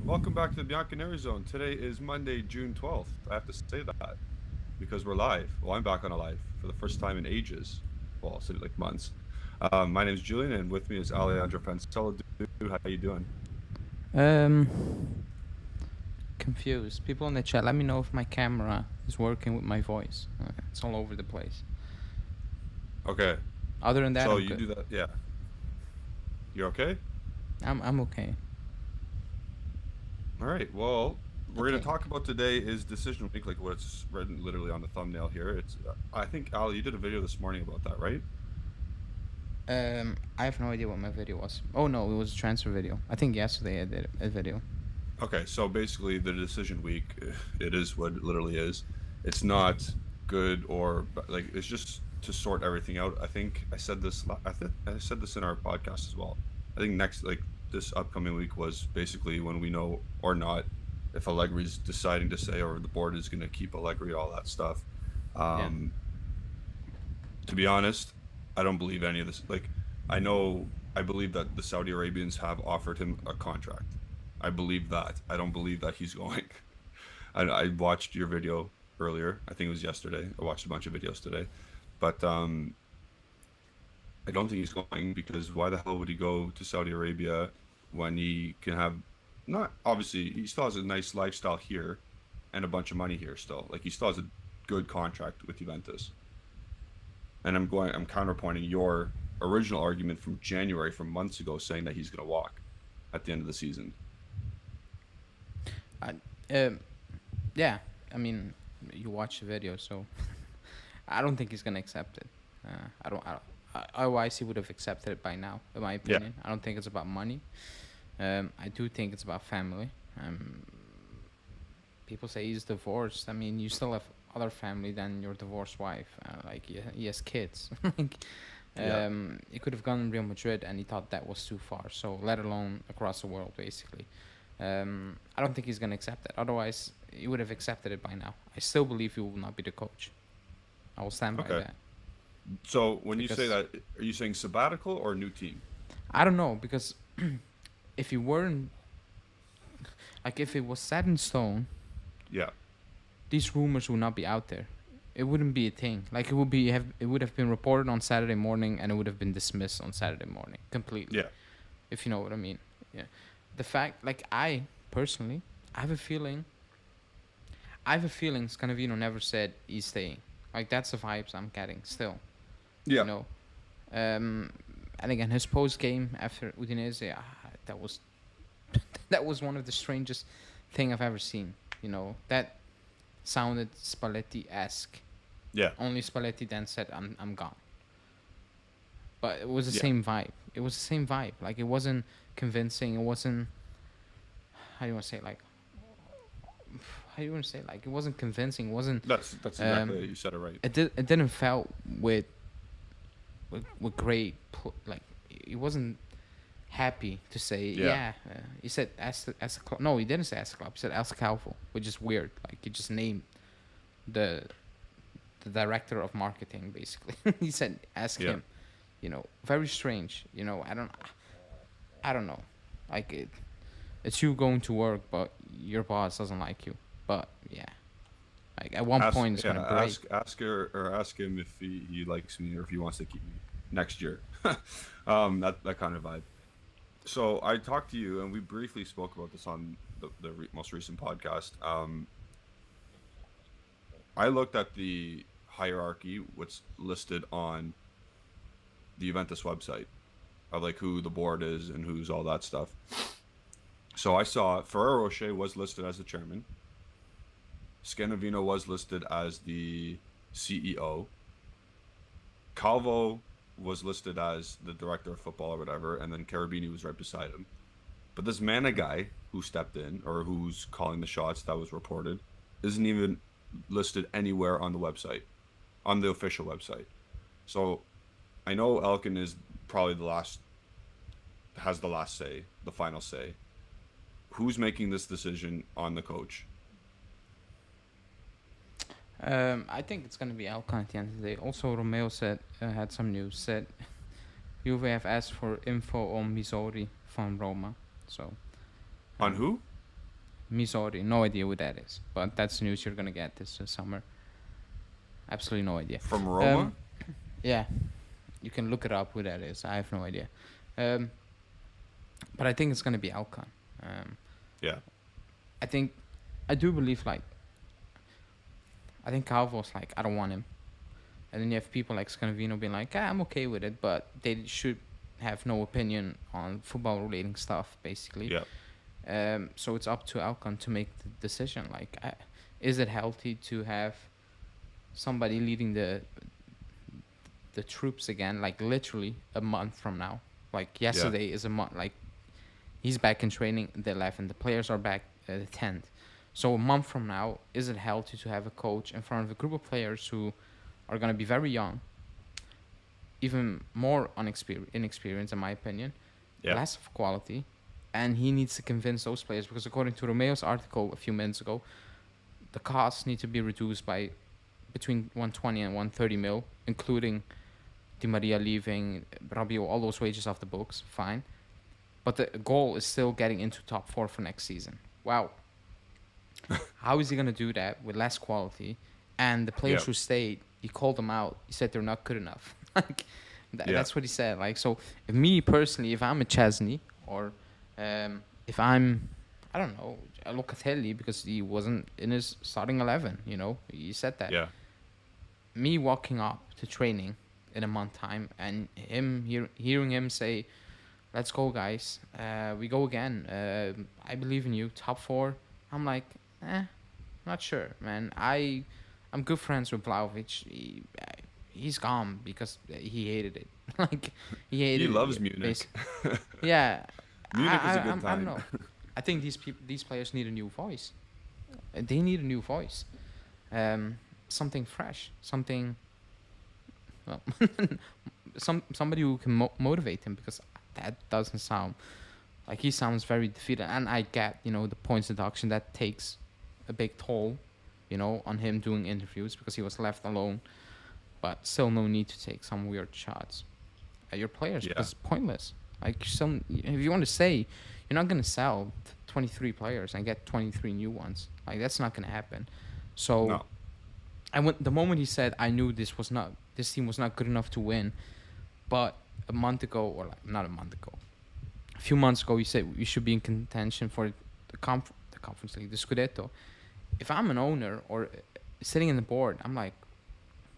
welcome back to the Bianconeri Zone. Today is Monday, June 12th. I have to say that because we're live. Well, I'm back on a live for the first time in ages. Well, I'll say like months. My name is Julian, and with me is Alejandro Francello. Dude, how you doing? Um, Confused. People in the chat, let me know if my camera is working with my voice. It's all over the place. Okay, Other than that, so I'm you good. do that, yeah. You're okay? I'm okay. All right. Well, we're gonna Okay. talk about today is decision week, like what's written literally on the thumbnail here. It's I think Al, you did a video this morning about that, right? I have no idea what my video was. Oh no, it was a transfer video. I think yesterday I did a video. Okay, so basically the decision week, it is what it literally is. It's not good or like it's just to sort everything out. I think I said this. I said this in our podcast as well. I think next like this upcoming week was basically when we know or not if Allegri's deciding to say or the board is going to keep Allegri, all that stuff. Yeah. Um, to be honest, I don't believe any of this. Like, I know, I believe that the Saudi Arabians have offered him a contract. I believe that. I don't believe that he's going. I watched your video earlier. I think it was yesterday. I watched a bunch of videos today, but I don't think he's going because why the hell would he go to Saudi Arabia when he can have not obviously he still has a nice lifestyle here and a bunch of money here still. Like he still has a good contract with Juventus. And I'm counterpointing your original argument from January, from months ago, saying that he's going to walk at the end of the season. I, yeah. I mean, you watch the video, so I don't think he's gonna accept it. I don't. Otherwise, he would have accepted it by now, in my Yeah. opinion. I don't think it's about money. I do think it's about family. Um, People say he's divorced. I mean, you still have other family than your divorced wife. Like he has kids. Like, Yeah. he could have gone to Real Madrid, and he thought that was too far. So let alone across the world, basically. I don't think he's gonna accept it. Otherwise, he would have accepted it by now. I still believe he will not be the coach. I will stand by Okay. that So when you say because that, are you saying sabbatical or new team? I don't know because if he weren't like if it was set in stone, Yeah. these rumors would not be out there. It wouldn't be a thing. Like it would have been reported on Saturday morning and it would have been dismissed on Saturday morning completely. Yeah. If you know what I mean. Yeah. The fact like I personally I have a feeling Scanavino never said he's staying. Like that's the vibes I'm getting still. You Yeah. know. Um and again his post game after Udinese that was that was one of the strangest thing I've ever seen. You know, that sounded Spalletti esque. Yeah. Only Spalletti then said, I'm gone. But it was the Yeah. same vibe. It was the same vibe. Like, it wasn't convincing. It wasn't, how do you want to say, like, how do you want to say, like, it wasn't convincing. It wasn't, That's exactly it. You said it right. it didn't felt with great, like, it wasn't happy to say, Yeah. yeah. He said, as a club. No, he didn't say as a club. He said, as a Calvo, which is weird. Like, he just named the the director of marketing basically. He said ask Yeah. him, you know, very strange. You know, I don't know, like it's you going to work but your boss doesn't like you. But yeah, like at one Ask. point it's Yeah. gonna break. Ask her or ask him if he likes me or if he wants to keep me next year. That kind of vibe. So I talked to you, and we briefly spoke about this on the most recent podcast. I looked at the hierarchy, what's listed on the Juventus website of like who the board is and who's all that stuff. So I saw Ferrero Rocher was listed as the chairman. Scanavino was listed as the CEO. Calvo was listed as the director of football or whatever, and then Carabini was right beside him. But this Mana guy who stepped in or who's calling the shots that was reported isn't even listed anywhere on the website, on the official website. So I know Elkin is probably has the last say, the final say. Who's making this decision on the coach? I think it's gonna be Alcon at the end of the day. Also, Romeo said had some news. Said Juve have asked for info on Misori from Roma. So On who? Misori, no idea who that is, but that's news you're gonna get this summer. Absolutely no idea. From Roma. Yeah, you can look it up who that is. I have no idea. Um, but I think it's gonna be Alcon. Um, Yeah. I think, I do believe like, I think Calvo's like, I don't want him, and then you have people like Scanavino being like, I'm okay with it, but they should have no opinion on football relating stuff, basically. Yeah. So it's up to Alcon to make the decision. Like, is it healthy to have somebody leading the troops again? Like literally a month from now. Like yesterday is a month. Like he's back in training the 11th. The players are back the 10th. So a month from now, is it healthy to have a coach in front of a group of players who are going to be very young, even more inexperienced, in my opinion, Yeah. less of quality, and he needs to convince those players, because according to Romeo's article a few minutes ago, the costs need to be reduced by between 120 and 130 mil, including Di Maria leaving, Rabiot, all those wages off the books, fine. But the goal is still getting into top 4 for next season. Wow. How is he going to do that with less quality? And the players who stayed, he called them out. He said they're not good enough. Like, that's what he said. Like, so if me personally, if I'm a Chesney, or if I'm, I don't know, Locatelli, because he wasn't in his starting 11, you know, he said that. Yeah. Me walking up to training in a month time and him hearing him say, let's go guys, we go again, I believe in you, top 4. I'm like, not sure, man. I'm good friends with Vlahovic. He's gone because he hated it. Like he hated. He it, loves Munich. Yeah, Munich is a good I don't time. know. I think these players need a new voice. They need a new voice, something fresh, something. Well, somebody who can motivate him, because that doesn't sound like, he sounds very defeated. And I get, you know, the points deduction that takes a big toll, you know, on him doing interviews because he was left alone. But still, no need to take some weird shots at your players, because it's pointless. Like, if you want to say, you're not going to sell 23 players and get 23 new ones. Like, that's not going to happen. So, no. The moment he said, I knew this team was not good enough to win. But a month ago, or like, not a month ago, a few months ago, you said we should be in contention for the Conference League, the Scudetto. If I'm an owner or sitting in the board, I'm like,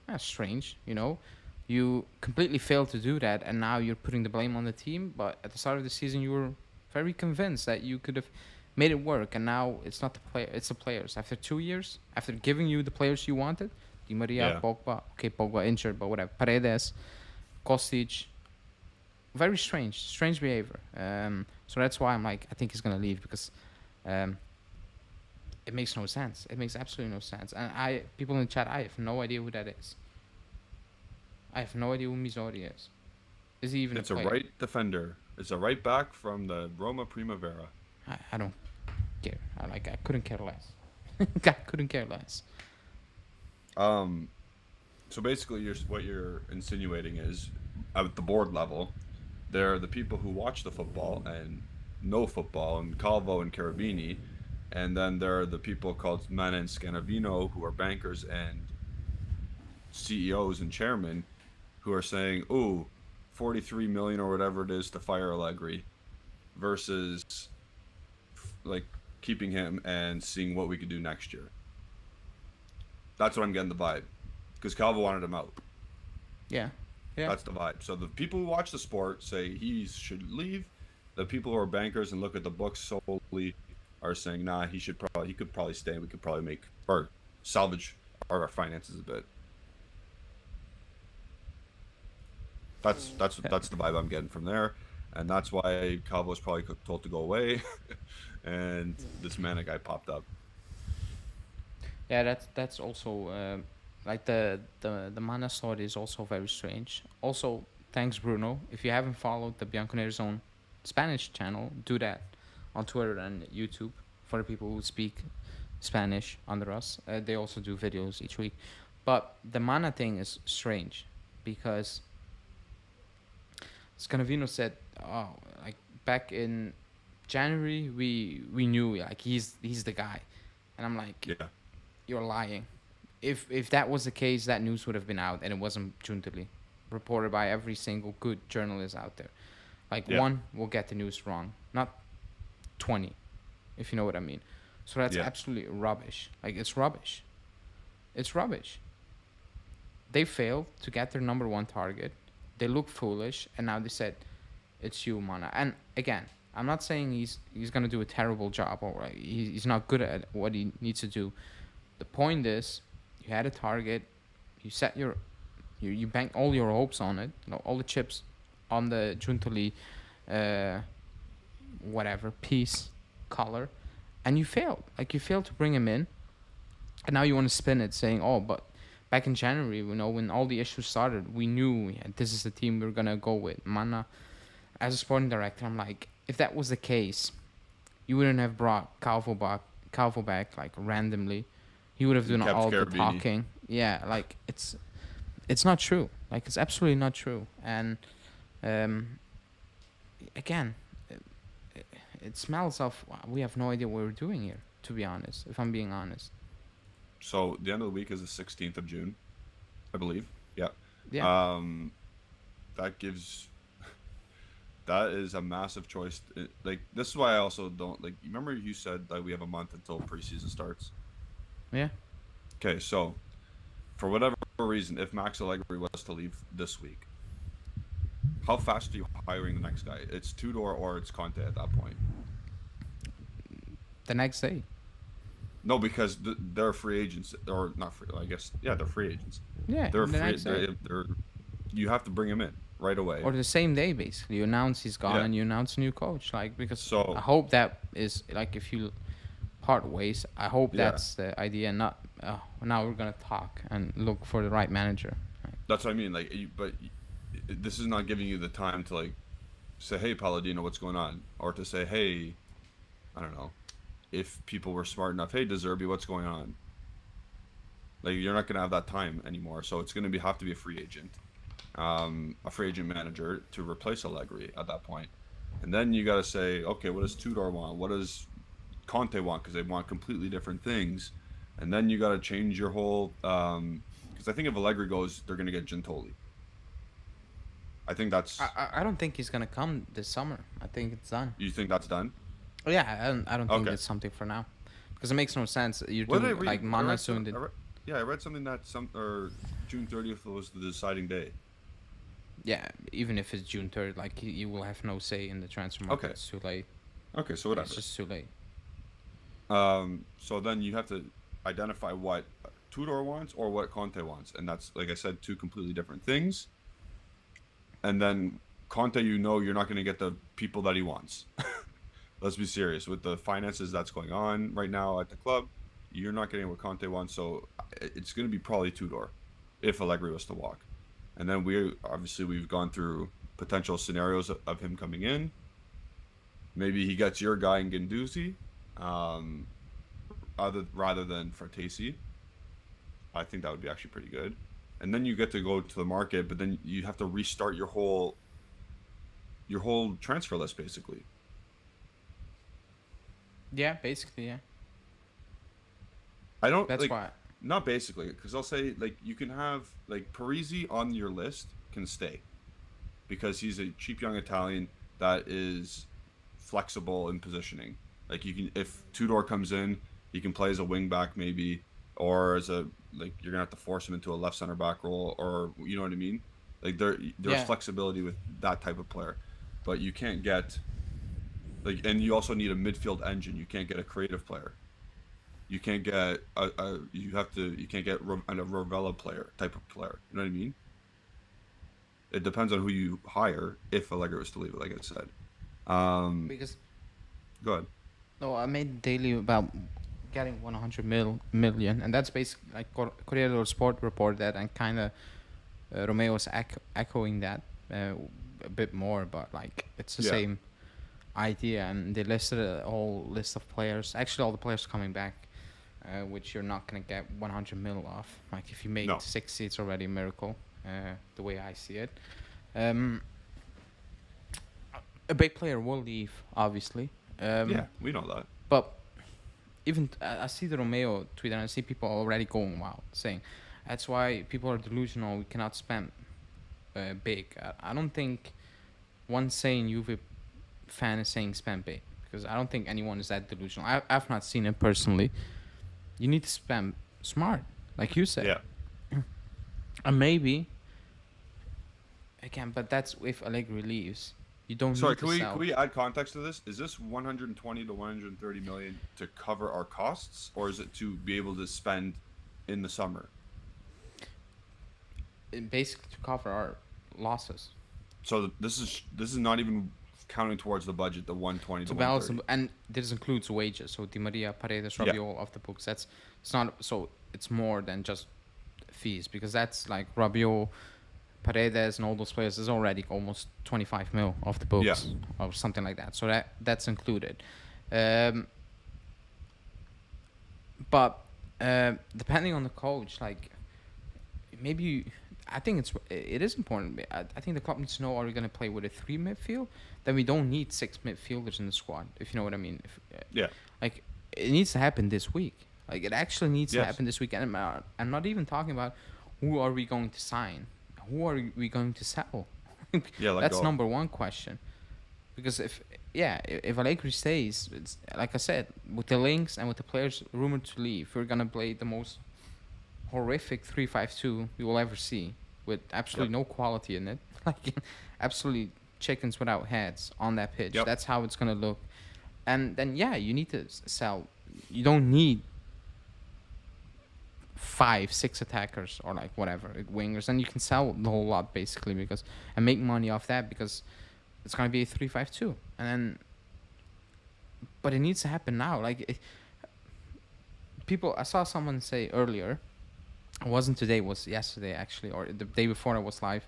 that's strange, you know? You completely failed to do that, and now you're putting the blame on the team. But at the start of the season, you were very convinced that you could have made it work, and now it's not the player, it's the players. After 2 years, after giving you the players you wanted, Di Maria, Pogba, okay, Pogba injured, but whatever, Paredes, Kostic, very strange behavior. So that's why I'm like, I think he's gonna leave, because it makes no sense. It makes absolutely no sense. And people in the chat, I have no idea who that is. I have no idea who Misori is. Is he even? It's a right defender. It's a right back from the Roma Primavera. I don't care. I couldn't care less. I couldn't care less. So basically, what you're insinuating is, at the board level, there are the people who watch the football and know football, and Calvo and Carabini, and then there are the people called Mana and Scanavino, who are bankers and CEOs and chairmen, who are saying, "Ooh, 43 million or whatever it is to fire Allegri, versus like keeping him and seeing what we could do next year." That's what I'm getting the vibe, because Calvo wanted him out. Yeah. That's the vibe. So the people who watch the sport say he should leave. The people who are bankers and look at the books solely are saying, nah, he could probably stay. We could probably salvage our finances a bit. That's the vibe I'm getting from there, and that's why Calvo was probably told to go away, and this Mana guy popped up. Yeah, that's also like the Mana story is also very strange. Also, thanks Bruno. If you haven't followed the Bianconeri Zone Spanish channel, do that on Twitter and YouTube for the people who speak Spanish under us. They also do videos each week. But the Mana thing is strange because Scanavino said, like back in January we knew like he's the guy, and I'm like, Yeah. you're lying. If that was the case, that news would have been out, and it wasn't Juntali, reported by every single good journalist out there. Like Yeah. one will get the news wrong, not 20, if you know what I mean. So that's Yeah. absolutely rubbish. Like it's rubbish. It's rubbish. They failed to get their number one target. They look foolish, and now they said it's you, Mana. And again, I'm not saying he's gonna do a terrible job or like, he's not good at what he needs to do. The point is, you had a target, you set you bank all your hopes on it, all the chips on the Juntali, uh, whatever piece, color, and you failed. Like you failed to bring him in, and now you want to spin it saying, oh, but back in January, when all the issues started, we knew this is the team we are gonna go with. Mana, as a sporting director, I'm like, if that was the case, you wouldn't have brought Calvo back like randomly. He would have You done kept all the Carabini. talking. Yeah, like it's not true. Like it's absolutely not true. And again, it smells of we have no idea what we're doing here. To be honest, if I'm being honest. So the end of the week is the 16th of June, I believe. Yeah. Yeah. That gives. That is a massive choice. Like this is why I also don't like. Remember you said that we have a month until preseason starts. Yeah. Okay, so for whatever reason, if Max Allegri was to leave this week, how fast are you hiring the next guy? It's Tudor or it's Conte at that point. The next day. No, because they're free agents, or not free. I guess they're free agents. Yeah. They're the free. next day. They're you have to bring him in right away. Or the same day, basically. You announce he's gone Yeah. and you announce a new coach. Like because So I hope that is like if you part ways. I hope Yeah. that's the idea. Not now we're gonna talk and look for the right manager. Like, that's what I mean. Like, this is not giving you the time to like say, "Hey, Palladino, what's going on?" Or to say, "Hey, I don't know, if people were smart enough, hey, De Zerbi, what's going on?" Like, you're not gonna have that time anymore. So it's gonna have to be a free agent, a free agent manager to replace Allegri at that point. And then you gotta say, okay, what does Tudor want? What does Conte want? Because they want completely different things. And then you gotta change your whole. Because I think if Allegri goes, they're gonna get Gentoli. I think that's. I don't think he's gonna come this summer. I think it's done. You think that's done? Oh, yeah, I don't think Okay. it's something for now, because it makes no sense. You're What did I doing read? like I Mana read soon. yeah, I read something that June 30th was the deciding day. Yeah, even if it's June 3rd, like you will have no say in the transfer market. Okay. It's too late. Okay, so whatever. It's just too late. So then you have to identify what Tudor wants or what Conte wants, and that's, like I said, two completely different things. And then Conte, you're not going to get the people that he wants. Let's be serious with the finances that's going on right now at the club. You're not getting what Conte wants, so it's going to be probably Tudor, if Allegri was to walk. And then we've gone through potential scenarios of him coming in. Maybe he gets your guy in Guendouzi, rather than Frattesi. I think that would be actually pretty good. And then you get to go to the market, but then you have to restart your whole transfer list basically. Yeah, basically, yeah. I don't. That's like, why. Not basically, because I'll say like you can have like Parisi on your list can stay, because he's a cheap young Italian that is flexible in positioning. Like you can, if Tudor comes in, he can play as a wing back maybe, or as a you're gonna have to force him into a left center back role, or you know what I mean. Like there's Yeah. flexibility with that type of player, but you can't get and you also need a midfield engine. You can't get a creative player. You can't get you can't get a Rovella player type of player. You know what I mean? It depends on who you hire if Allegri was to leave it, like I said. Because Go ahead. no, I made daily about getting 100 million, and that's basically like Corriere dello Sport report that, and kind of Romeo was echoing that a bit more, but like it's the Yeah. same idea, and they listed a whole list of players. Actually, all the players coming back, which you're not gonna get 100 mil off. Like if you make No. 60, it's already a miracle. The way I see it, a big player will leave, obviously. Yeah, we know that. But even I see the Romeo tweet and I see people already going wild saying that's why people are delusional. We cannot spend big. I don't think one saying Juve fan is saying spend big because I don't think anyone is that delusional. I've not seen it personally. You need to spend smart, like you said. Yeah. And maybe again, but that's if Allegri leaves. You don't Sorry, need to sell. can we add context to this? Is this 120 to 130 million to cover our costs, or is it to be able to spend in the summer? Basically to cover our losses. So this is not even counting towards the budget, the 120 to balance 130. and this includes wages. So Di Maria, Paredes, Rabiot off the books. It's not so it's more than just fees because that's like Rabiot, Paredes, and all those players is already almost 25 mil off the books or something like that. So that's included. But depending on the coach, like maybe I think it is important. I think the club needs to know: are we going to play with a 3 midfield? Then we don't need 6 midfielders in the squad. If you know what I mean. Like it needs to happen this week. Like it actually needs to happen this week. And I'm not even talking about who are we going to sign, who are we going to sell. That's number one question. Because if Allegri stays, it's, like I said, with the links and with the players rumored to leave, we're gonna play the most horrific 3-5-2 you will ever see, with absolutely no quality in it, like absolutely chickens without heads on that pitch. That's how it's gonna look. And then you need to sell. You don't need 5-6 attackers or like whatever wingers, and you can sell the whole lot basically and make money off that because it's gonna be a 3-5-2, and then. But it needs to happen now. Like I saw someone say earlier. It wasn't today. It was yesterday actually, or the day before I was live,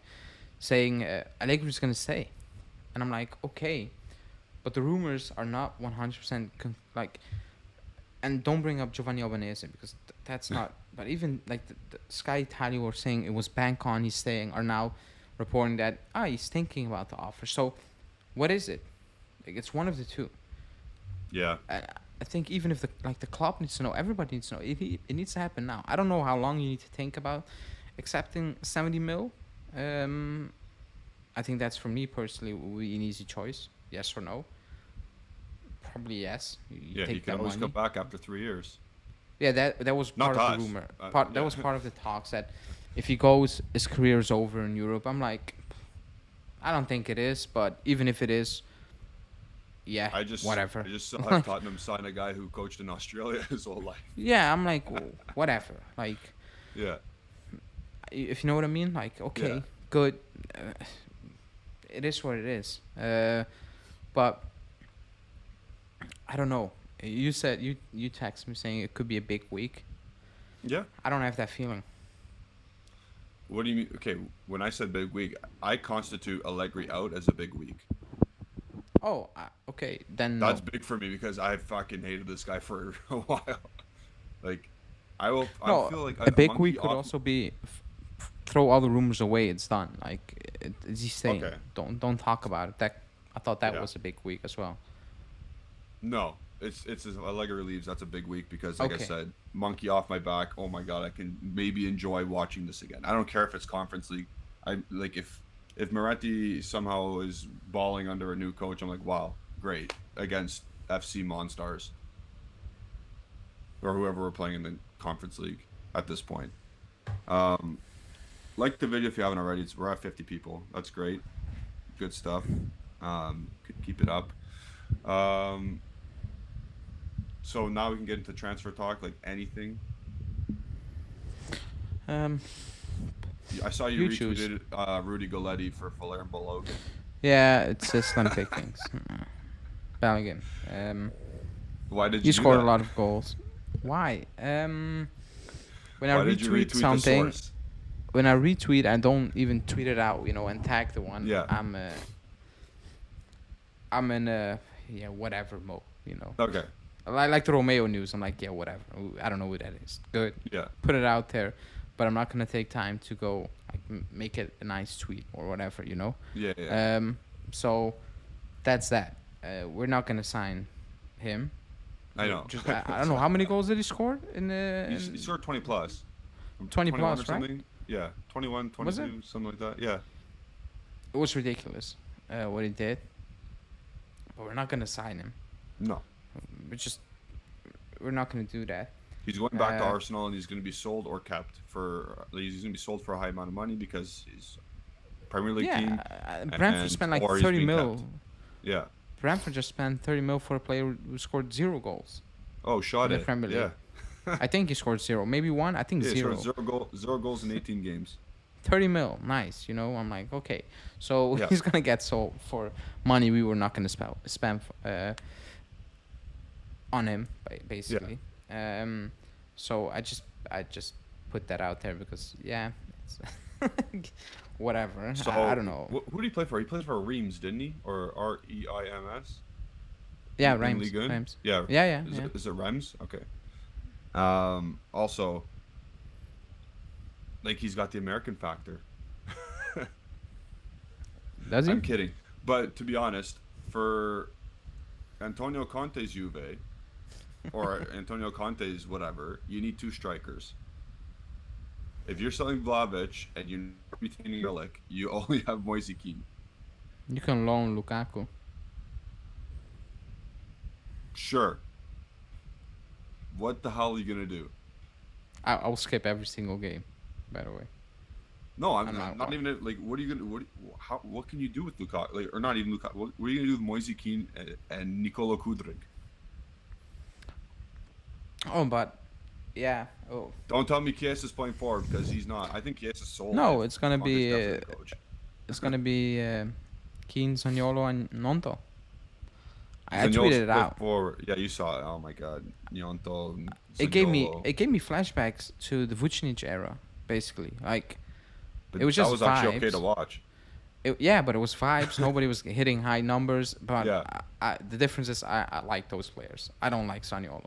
saying Allegri's gonna stay, and I'm like, okay, but the rumors are not 100% like. And don't bring up Giovanni Albanese because that's not. But even like the Sky Italia were saying it was bank on he's staying, are now reporting that he's thinking about the offer. So, what is it? Like it's one of the two. Yeah. I think even if the club needs to know, everybody needs to know. It needs to happen now. I don't know how long you need to think about accepting 70 mil. I think that's for me personally would be an easy choice. Yes or no? Probably yes. He can always come back after 3 years. Yeah, that was part of the rumor. That was part of the talks that if he goes, his career is over in Europe. I'm like, I don't think it is, but even if it is, whatever. I just saw Tottenham sign a guy who coached in Australia his whole life. Yeah, I'm like, whatever. Like, if you know what I mean. Like, okay, good. It is what it is. But I don't know. You said you text me saying it could be a big week. Yeah. I don't have that feeling. What do you mean? Okay, when I said big week, I constitute Allegri out as a big week. Oh, okay. Then that's big for me because I fucking hated this guy for a while. Like, I feel like a big week could also be throw all the rumors away. It's done. Like, it's he's saying. Okay. Don't talk about it. I thought that was a big week as well. No, it's as Allegri leaves. That's a big week because, like I said, monkey off my back. Oh my god, I can maybe enjoy watching this again. I don't care if it's Conference League. I like if Moretti somehow is balling under a new coach, I'm like, wow, great against FC Monstars or whoever we're playing in the Conference League at this point. Like the video if you haven't already. We're at 50 people. That's great. Good stuff. Keep it up. So now we can get into transfer talk, like anything. I saw you retweeted Rudy Galletti for Palermo Logan. Yeah, it's slim pickings. Bellingham. Why did you? You scored a lot of goals. Why? When I retweet something, when I retweet, I don't even tweet it out, and tag the one. Yeah. I'm in a whatever mode, Okay. Like the Romeo news. I'm like, yeah, whatever. I don't know who that is. Good. Yeah. Put it out there, but I'm not gonna take time to go like make it a nice tweet or whatever, Yeah. So that's that. We're not gonna sign him. I know. Just I don't know how many goals did he score in the He scored 20 plus. 20 21 plus, or right? something. Yeah, 21, Was 22, something like that. Yeah. It was ridiculous what he did. But we're not gonna sign him. No. We're not gonna do that. He's going back to Uh, Arsenal, and he's going to be sold or kept for. He's going to be sold for a high amount of money because he's Premier League team. Brentford and- spent like or he's 30 being mil. kept. Yeah. Brentford just spent 30 mil for a player who scored 0 goals. Oh, shot In the it. Premier League. Yeah. I think he scored 0, maybe 1. I think Yeah, he 0. scored zero goals in 18 games. 30 mil, nice. I'm like, okay, so Yeah. he's gonna get sold for money we were not gonna spend on him, basically. So I just put that out there because it's whatever. So I don't know. Who did he play for? He played for Reims, didn't he? Or Reims? Yeah, in Reims. Ligue 1? Reims. Yeah. Yeah. Is it Reims? Okay. Also, like he's got the American factor. Does he? I'm kidding, but to be honest, for Antonio Conte's Juve or Antonio Conte's whatever, you need 2 strikers. If you're selling Vlahovic and you're retaining Milik, you only have Moise Kean. You can loan Lukaku. Sure. What the hell are you gonna do? I'll skip every single game, by the way. No, I'm I'm not even like. What are you gonna? What can you do with Lukaku? Like, or not even Lukaku? What are you gonna do with Moise Kean and Nikola Kudryk? Oh, but yeah. Oh. Don't tell me Kies is playing forward because he's not. I think Kies is sold. No, if it's gonna Conte's be definitely the coach. it's gonna be Keane, Zaniolo, and Nonto. I Zaniolo's tweeted it played out. forward. Yeah, you saw it. Oh my God, Nyonto. It gave me flashbacks to the Vucinic era, basically. Like But it was that just was actually okay vibes. to watch. But it was vibes. Nobody was hitting high numbers. But Yeah. the difference is I like those players. I don't like Zaniolo.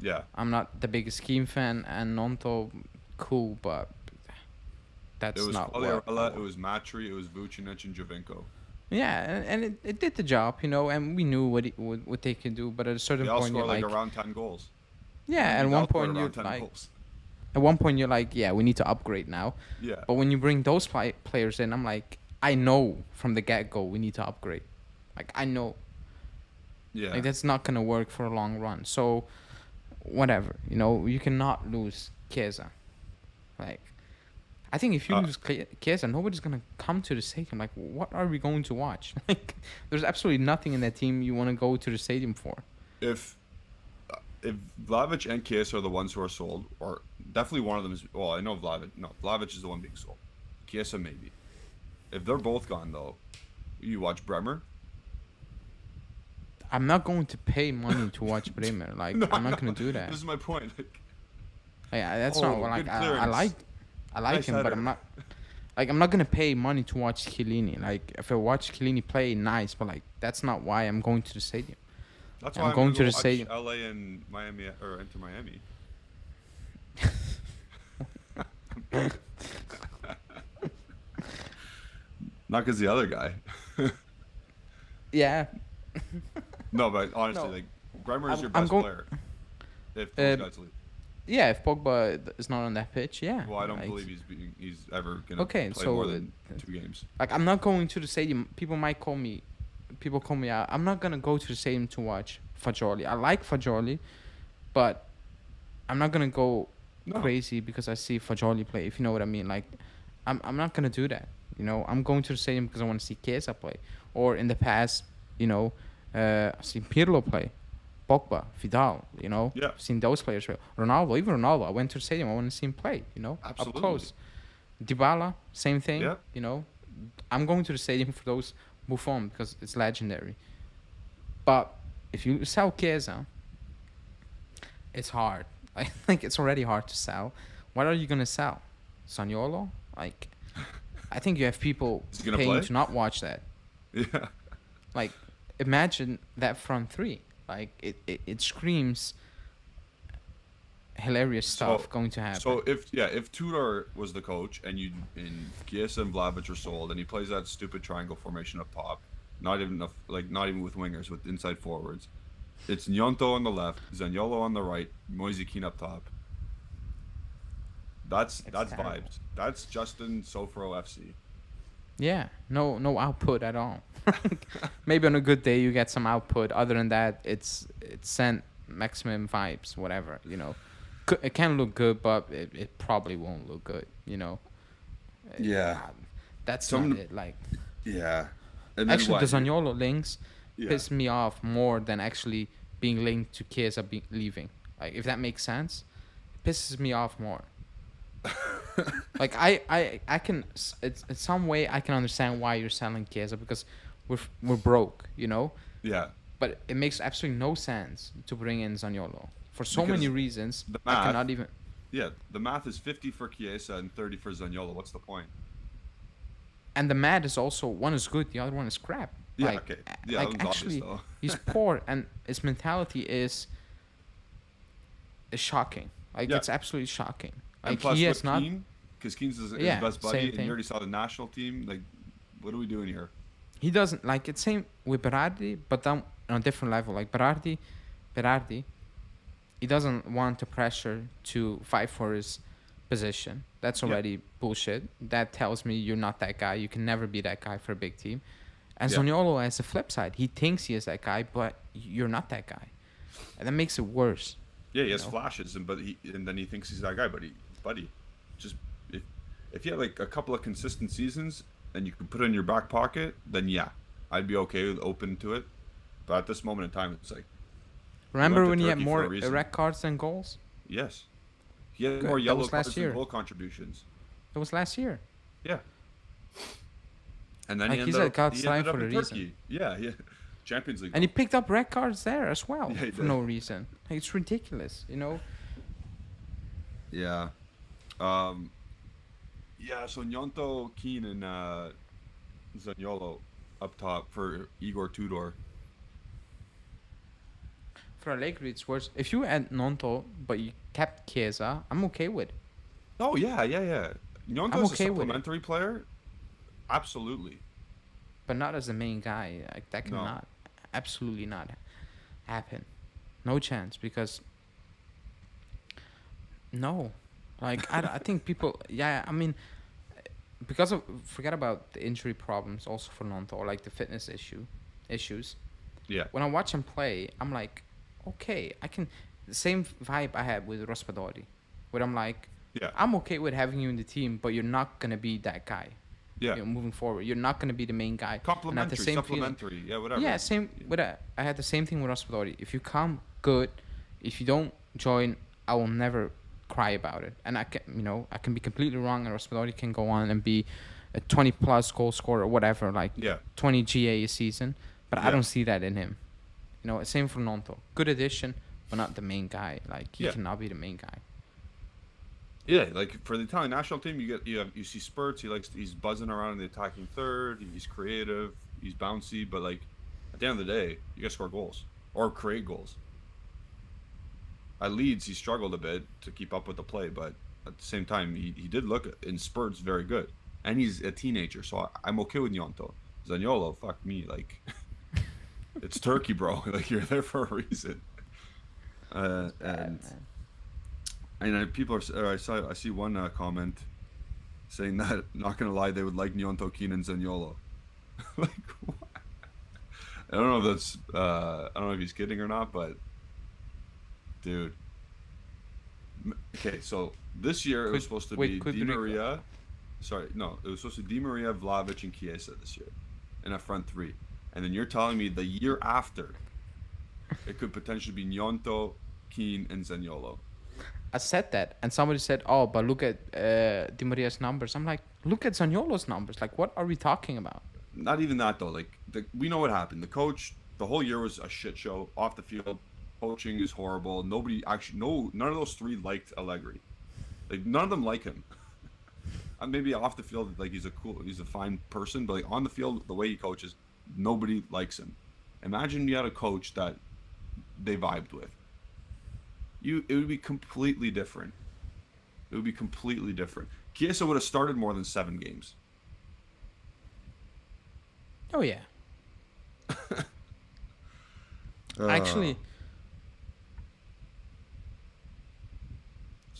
Yeah. I'm not the biggest Keane fan, and Nonto, cool, but that's It was not Quagliarella, it was Matri, it was Vucinic, and Jovinko. Yeah, and it did the job, and we knew what they could do. But at a certain They all point, scored you're like like, around 10 goals. yeah. At They one all scored point, you're around 10 like, goals. at one point, you're like, yeah, we need to upgrade now. Yeah. But when you bring those players in, I'm like, I know from the get go we need to upgrade. Like I know, Yeah. like that's not gonna work for a long run. So, whatever, you cannot lose Chiesa. Like, I think if you lose Chiesa, nobody's gonna come to the stadium. Like, what are we going to watch? Like, there's absolutely nothing in that team you want to go to the stadium for. If Vlahovic and Kies are the ones who are sold, or definitely one of them is. Well, I know Vlahovic. No, Vlahovic is the one being sold. Chiesa maybe. If they're both gone though, you watch Bremer. I'm not going to pay money to watch Bremer. Like, No, I'm not no, going to do that. This is my point. Like, Yeah, that's Oh, not like good I clearance. like Nice him, but header. I'm not. Like, I'm not gonna pay money to watch Chiellini. Like, if I watch Chiellini play, nice, but like that's not why I'm going to the stadium. that's I'm why I'm going going to to the watch stadium. LA and Miami or Inter Miami. Not because the other guy. Yeah, No, but honestly, No. like Bremer is I'm- your I'm best go- player. If those Uh, guys leave. yeah. If Pogba is not on that pitch, yeah. Well, I don't like, believe he's ever gonna Okay, play so, more than 2 games. Like, I'm not going to the stadium. People call me out. I'm not gonna go to the stadium to watch Fagioli. I like Fagioli, but I'm not gonna go No. crazy because I see Fagioli play. If you know what I mean. Like, I'm not gonna do that. I'm going to the stadium because I want to see Chiesa play. Or in the past, I've seen Pirlo play, Pogba, Vidal. Yeah. I've seen those players play. Ronaldo, even Ronaldo. I went to the stadium. I want to see him play. Up Absolutely. close. Dybala, same thing. Yeah. I'm going to the stadium for those Buffon because it's legendary. But if you sell Chiesa, it's hard. I think it's already hard to sell. What are you gonna sell? Zaniolo? Like, I think you have people Is he gonna paying play? to not watch that. Yeah. Like, imagine that front three. Like, it screams hilarious stuff going to happen. So if Tudor was the coach and Chiesa and Vlahovic are sold and he plays that stupid triangle formation up top, not even with wingers, with inside forwards, It's Gnonto on the left, Zaniolo on the right, Moise Kean up top. It's That's terrible. vibes. That's Justin Sofro FC. Yeah, no output at all. Maybe on a good day you get some output. Other than that, it's sent maximum vibes, whatever. It can look good, but it probably won't look good. Yeah. Uh, That's not Some it. Like, yeah. And then actually, the what? Zaniolo links Yeah. piss me off more than actually being linked to Chiesa leaving. Like, if that makes sense, it pisses me off more. Like, I can, it's in some way I can understand why you're selling Chiesa because we're broke, Yeah. But it makes absolutely no sense to bring in Zaniolo for so many Because reasons. the I math, cannot even. yeah, the math is 50 for Chiesa and 30 for Zaniolo. What's the point? And the Mad is also, one is good, the other one is crap. Yeah, Like, okay. Yeah, that one's obvious actually, though. he's poor, and his mentality is shocking. Like, Yeah. it's absolutely shocking. And Like, plus he with has not. Keane, because Keane's his Yeah, best same buddy, and thing. you already saw the national team. Like, what are we doing here? He doesn't like it's same with Berardi, but then on a different level. Like Berardi, he doesn't want the pressure to fight for his position. That's Yeah. already bullshit. That tells me you're not that guy. You can never be that guy for a big team. And Yeah. Zaniolo has the flip side. He thinks he is that guy, but you're not that guy, and that makes it worse. Yeah, he You has know? flashes, and then he thinks he's that guy. Buddy, just if you had like a couple of consistent seasons and you could put it in your back pocket, then yeah, I'd be okay with open to it. But at this moment in time, it's like Remember went to when he had Turkey for more a reason. red cards than goals? yes, he had Good. more That yellow was last cards year. and goal contributions. That was last year. Yeah, and then Like, he he's ended a up, god he sign ended up for in a reason. Turkey. Yeah, yeah, Champions League. And he picked up red cards there as well Yeah, he for did. no reason. Like, it's ridiculous. Yeah. Yeah, so Gnonto, Keane, and Zaniolo up top for Igor Tudor. For Allegri, it's worse. If you add Nonto, but you kept Chiesa, I'm okay with. Oh, yeah, yeah, yeah. Gnonto I'm is okay a with it. supplementary player? Absolutely. But not as the main guy. Like, that No. cannot, absolutely not happen. No chance, because no. Like, I think people, yeah, I mean, because of, forget about the injury problems also for Nonto, or like the fitness issues. Yeah. When I watch him play, I'm like, okay, I can, the same vibe I had with Raspadori, where I'm like, Yeah. I'm okay with having you in the team, but you're not gonna be that guy. Yeah. Moving forward, you're not gonna be the main guy. And I had the Complimentary, same feeling. supplementary. Yeah, whatever. Yeah, same. With I had the same thing with Raspadori. If you come, good. If you don't join, I will never cry about it. And I can be completely wrong, and Raspadori can go on and be a 20+ goal scorer or whatever, like Yeah. 20 GA a season. But I Yeah. don't see that in him. Same for Nonto. Good addition, but not the main guy. Like, he Yeah. cannot be the main guy. Yeah, like for the Italian national team, you see spurts. He's buzzing around in the attacking third. He's creative. He's bouncy. But like at the end of the day, you gotta score goals or create goals. At Leeds, he struggled a bit to keep up with the play, but at the same time, he did look in spurts very good. And he's a teenager, so I'm okay with Gnonto. Zaniolo, fuck me, like it's Turkey, bro. Like you're there for a reason. And Man. people are. I see one comment saying that, not gonna lie, they would like Gnonto, Keane, and Zaniolo. Like, what? I don't know if that's. I don't know if he's kidding or not, but dude. Okay, so this year it was supposed to be could Di we- Maria. Sorry, no, it was supposed to be Di Maria, Vlahovic, and Chiesa this year, in a front three, and then you're telling me the year after, it could potentially be Gnonto, Keane, and Zaniolo. I said that, and somebody said, "Oh, but look at Di Maria's numbers." I'm like, "Look at Zaniolo's numbers. Like, what are we talking about?" Not even that though. Like we know what happened. The coach, the whole year was a shit show off the field. Coaching is horrible. None of those three liked Allegri. Like none of them like him. Maybe off the field, like he's a fine person, but like on the field, the way he coaches, nobody likes him. Imagine you had a coach that they vibed with. It would be completely different. It would be completely different. Chiesa would have started more than 7 games. Oh yeah. Actually,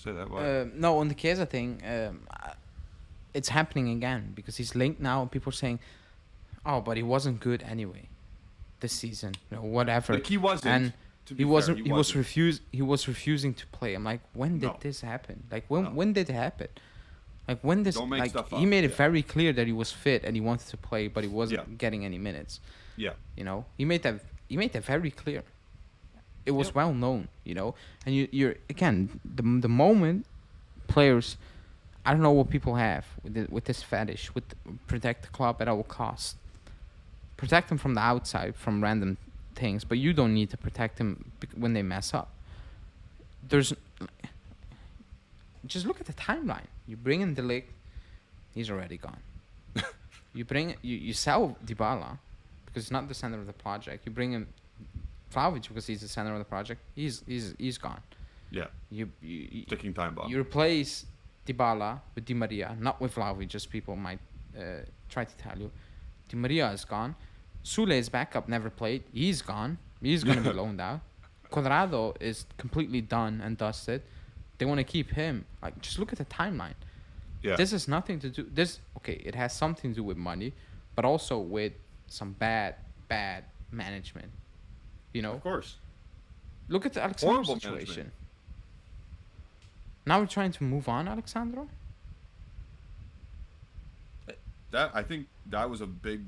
Say that. What? No, on the Chiesa thing, it's happening again because he's linked now, and people are saying, "Oh, but he wasn't good anyway this season, whatever." Like he wasn't. And To be he fair, wasn't. he He was wasn't. He was refusing to play. I'm like, when did No. this happen? Like when No. when did it happen? Like when this? Don't make Like stuff he up, made it yeah. very clear that he was fit and he wanted to play, but he wasn't Yeah. getting any minutes. Yeah. He made that. He made that very clear. It was Yep. well known, and you're again the moment players. I don't know what people have with this fetish with protect the club at all costs. Protect them from the outside from random things, but you don't need to protect them when they mess up. There's just look at the timeline. You bring in Delict, he's already gone. You sell Dybala because he's not the center of the project. You bring in Vlahovic because he's the center of the project. He's gone. Yeah. You Ticking time bomb. you replace Dybala with Di Maria, not with Vlahovic. Just people might try to tell you. Di Maria is gone. Sule's backup never played. He's gone. He's gonna be loaned out. Quadrado is completely done and dusted. They want to keep him. Like, just look at the timeline. Yeah. This has nothing to do. It has something to do with money, but also with some bad management. Of course. Look at the Alexandro Horrible situation. management. Now we're trying to move on, Alexandro. I think that was a big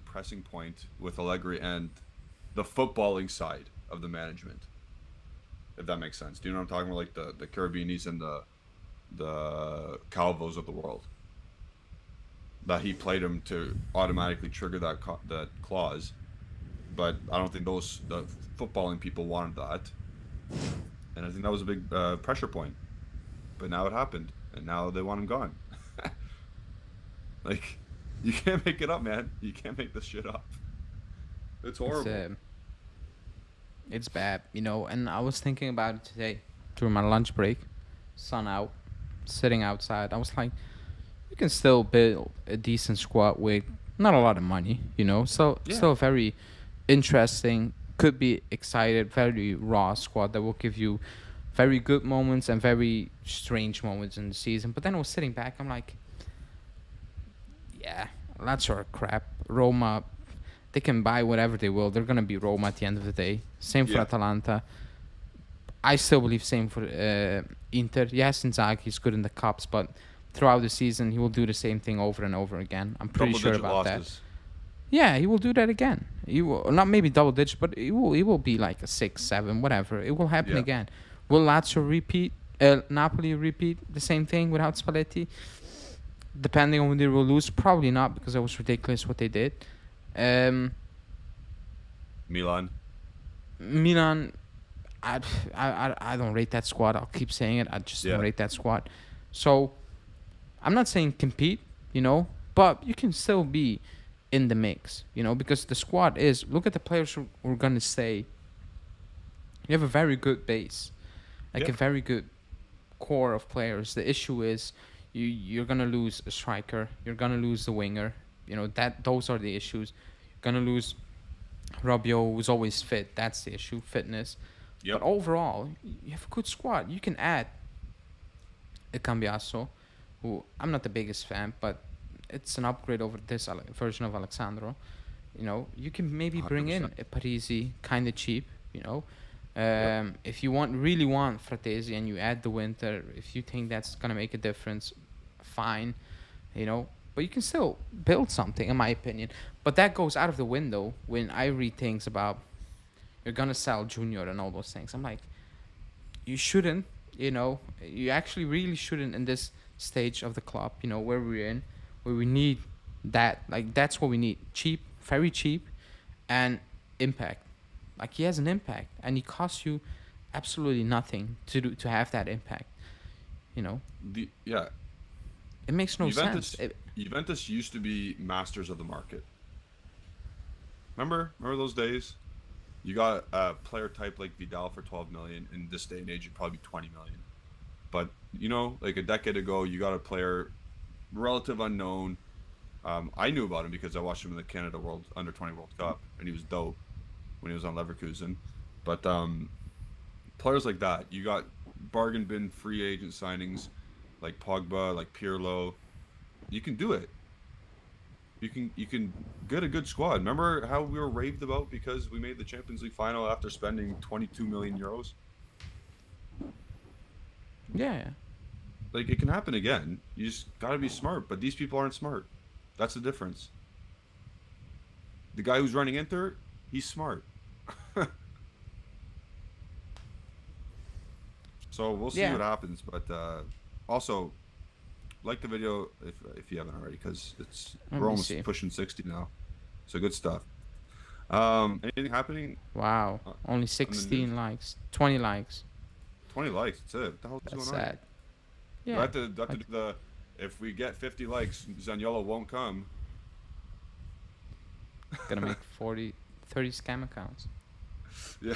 pressing point with Allegri and the footballing side of the management. If that makes sense. Do you know what I'm talking about? Like the Carabinis and the Calvos of the world. That he played him to automatically trigger that clause, but I don't think the footballing people wanted that, and I think that was a big pressure point. But now it happened, and now they want him gone. Like, you can't make it up, man. You can't make this shit up. It's horrible. It's bad, and I was thinking about it today during my lunch break, sun out, sitting outside. I was like, you can still build a decent squad with not a lot of money, so Yeah. still a very interesting, could be excited, very raw squad that will give you very good moments and very strange moments in the season. But then I was sitting back, I'm like, yeah, that sort of crap. Roma, they can buy whatever they will. They're gonna be Roma at the end of the day. Same for Yeah. Atalanta. I still believe same for Inter. Yes, Inzaghi's good in the cups, but throughout the season he will do the same thing over and over again. I'm pretty sure Double-digit about losses. that. Yeah, he will do that again. He will not maybe double digit, but he will be like a 6, 7, whatever. It will happen Yeah. again. Will Lazio repeat? Napoli repeat the same thing without Spalletti? Depending on when they will lose, probably not because it was ridiculous what they did. Milan. Milan, I don't rate that squad. I'll keep saying it. I just Yeah. don't rate that squad. So I'm not saying compete, but you can still be in the mix, because the squad is. Look at the players who we're gonna say. You have a very good base, like Yeah. a very good core of players. The issue is you're gonna lose a striker. You're gonna lose the winger. Those are the issues. You're gonna lose Rabiot, who's always fit. That's the issue, fitness. Yep. But overall, you have a good squad. You can add a Cambiaso, who I'm not the biggest fan, but it's an upgrade over this version of Alexandro. You can maybe bring in 100%. a Parisi, kind of cheap. If you really want Fratesi and you add the winter, if you think that's gonna make a difference, fine. But you can still build something, in my opinion. But that goes out of the window when I read things about you're gonna sell Junior and all those things. I'm like, you shouldn't. You actually really shouldn't in this stage of the club. Where we're in, where we need that. Like that's what we need: cheap, very cheap, and impact. Like he has an impact, and he costs you absolutely nothing to have that impact. Yeah. It makes no Juventus, sense. Juventus used to be masters of the market. Remember those days? You got a player type like Vidal for 12 million. In this day and age, it'd probably be 20 million. But like a decade ago, you got a player, relative unknown. I knew about him because I watched him in the Canada Under 20 World Cup, and he was dope when he was on Leverkusen. But players like that. You got bargain bin free agent signings like Pogba, like Pirlo. You can do it. You can get a good squad. Remember how we were raved about because we made the Champions League final after spending 22 million euros? Yeah, yeah. Like it can happen again. You just got to be smart, but these people aren't smart. That's the difference. The guy who's running Inter, he's smart. So we'll see Yeah. what happens, but also like the video if you haven't already, because it's Let we're me almost see. pushing 60 now, so good stuff. Anything happening Wow. Only on the 16 news? likes. 20 likes. 20 likes. That's it. What the hell's That's going on? sad. Do I Yeah. have to Like, do the if we get 50 likes, Zaniolo won't come. gonna make 30 scam accounts. Yeah.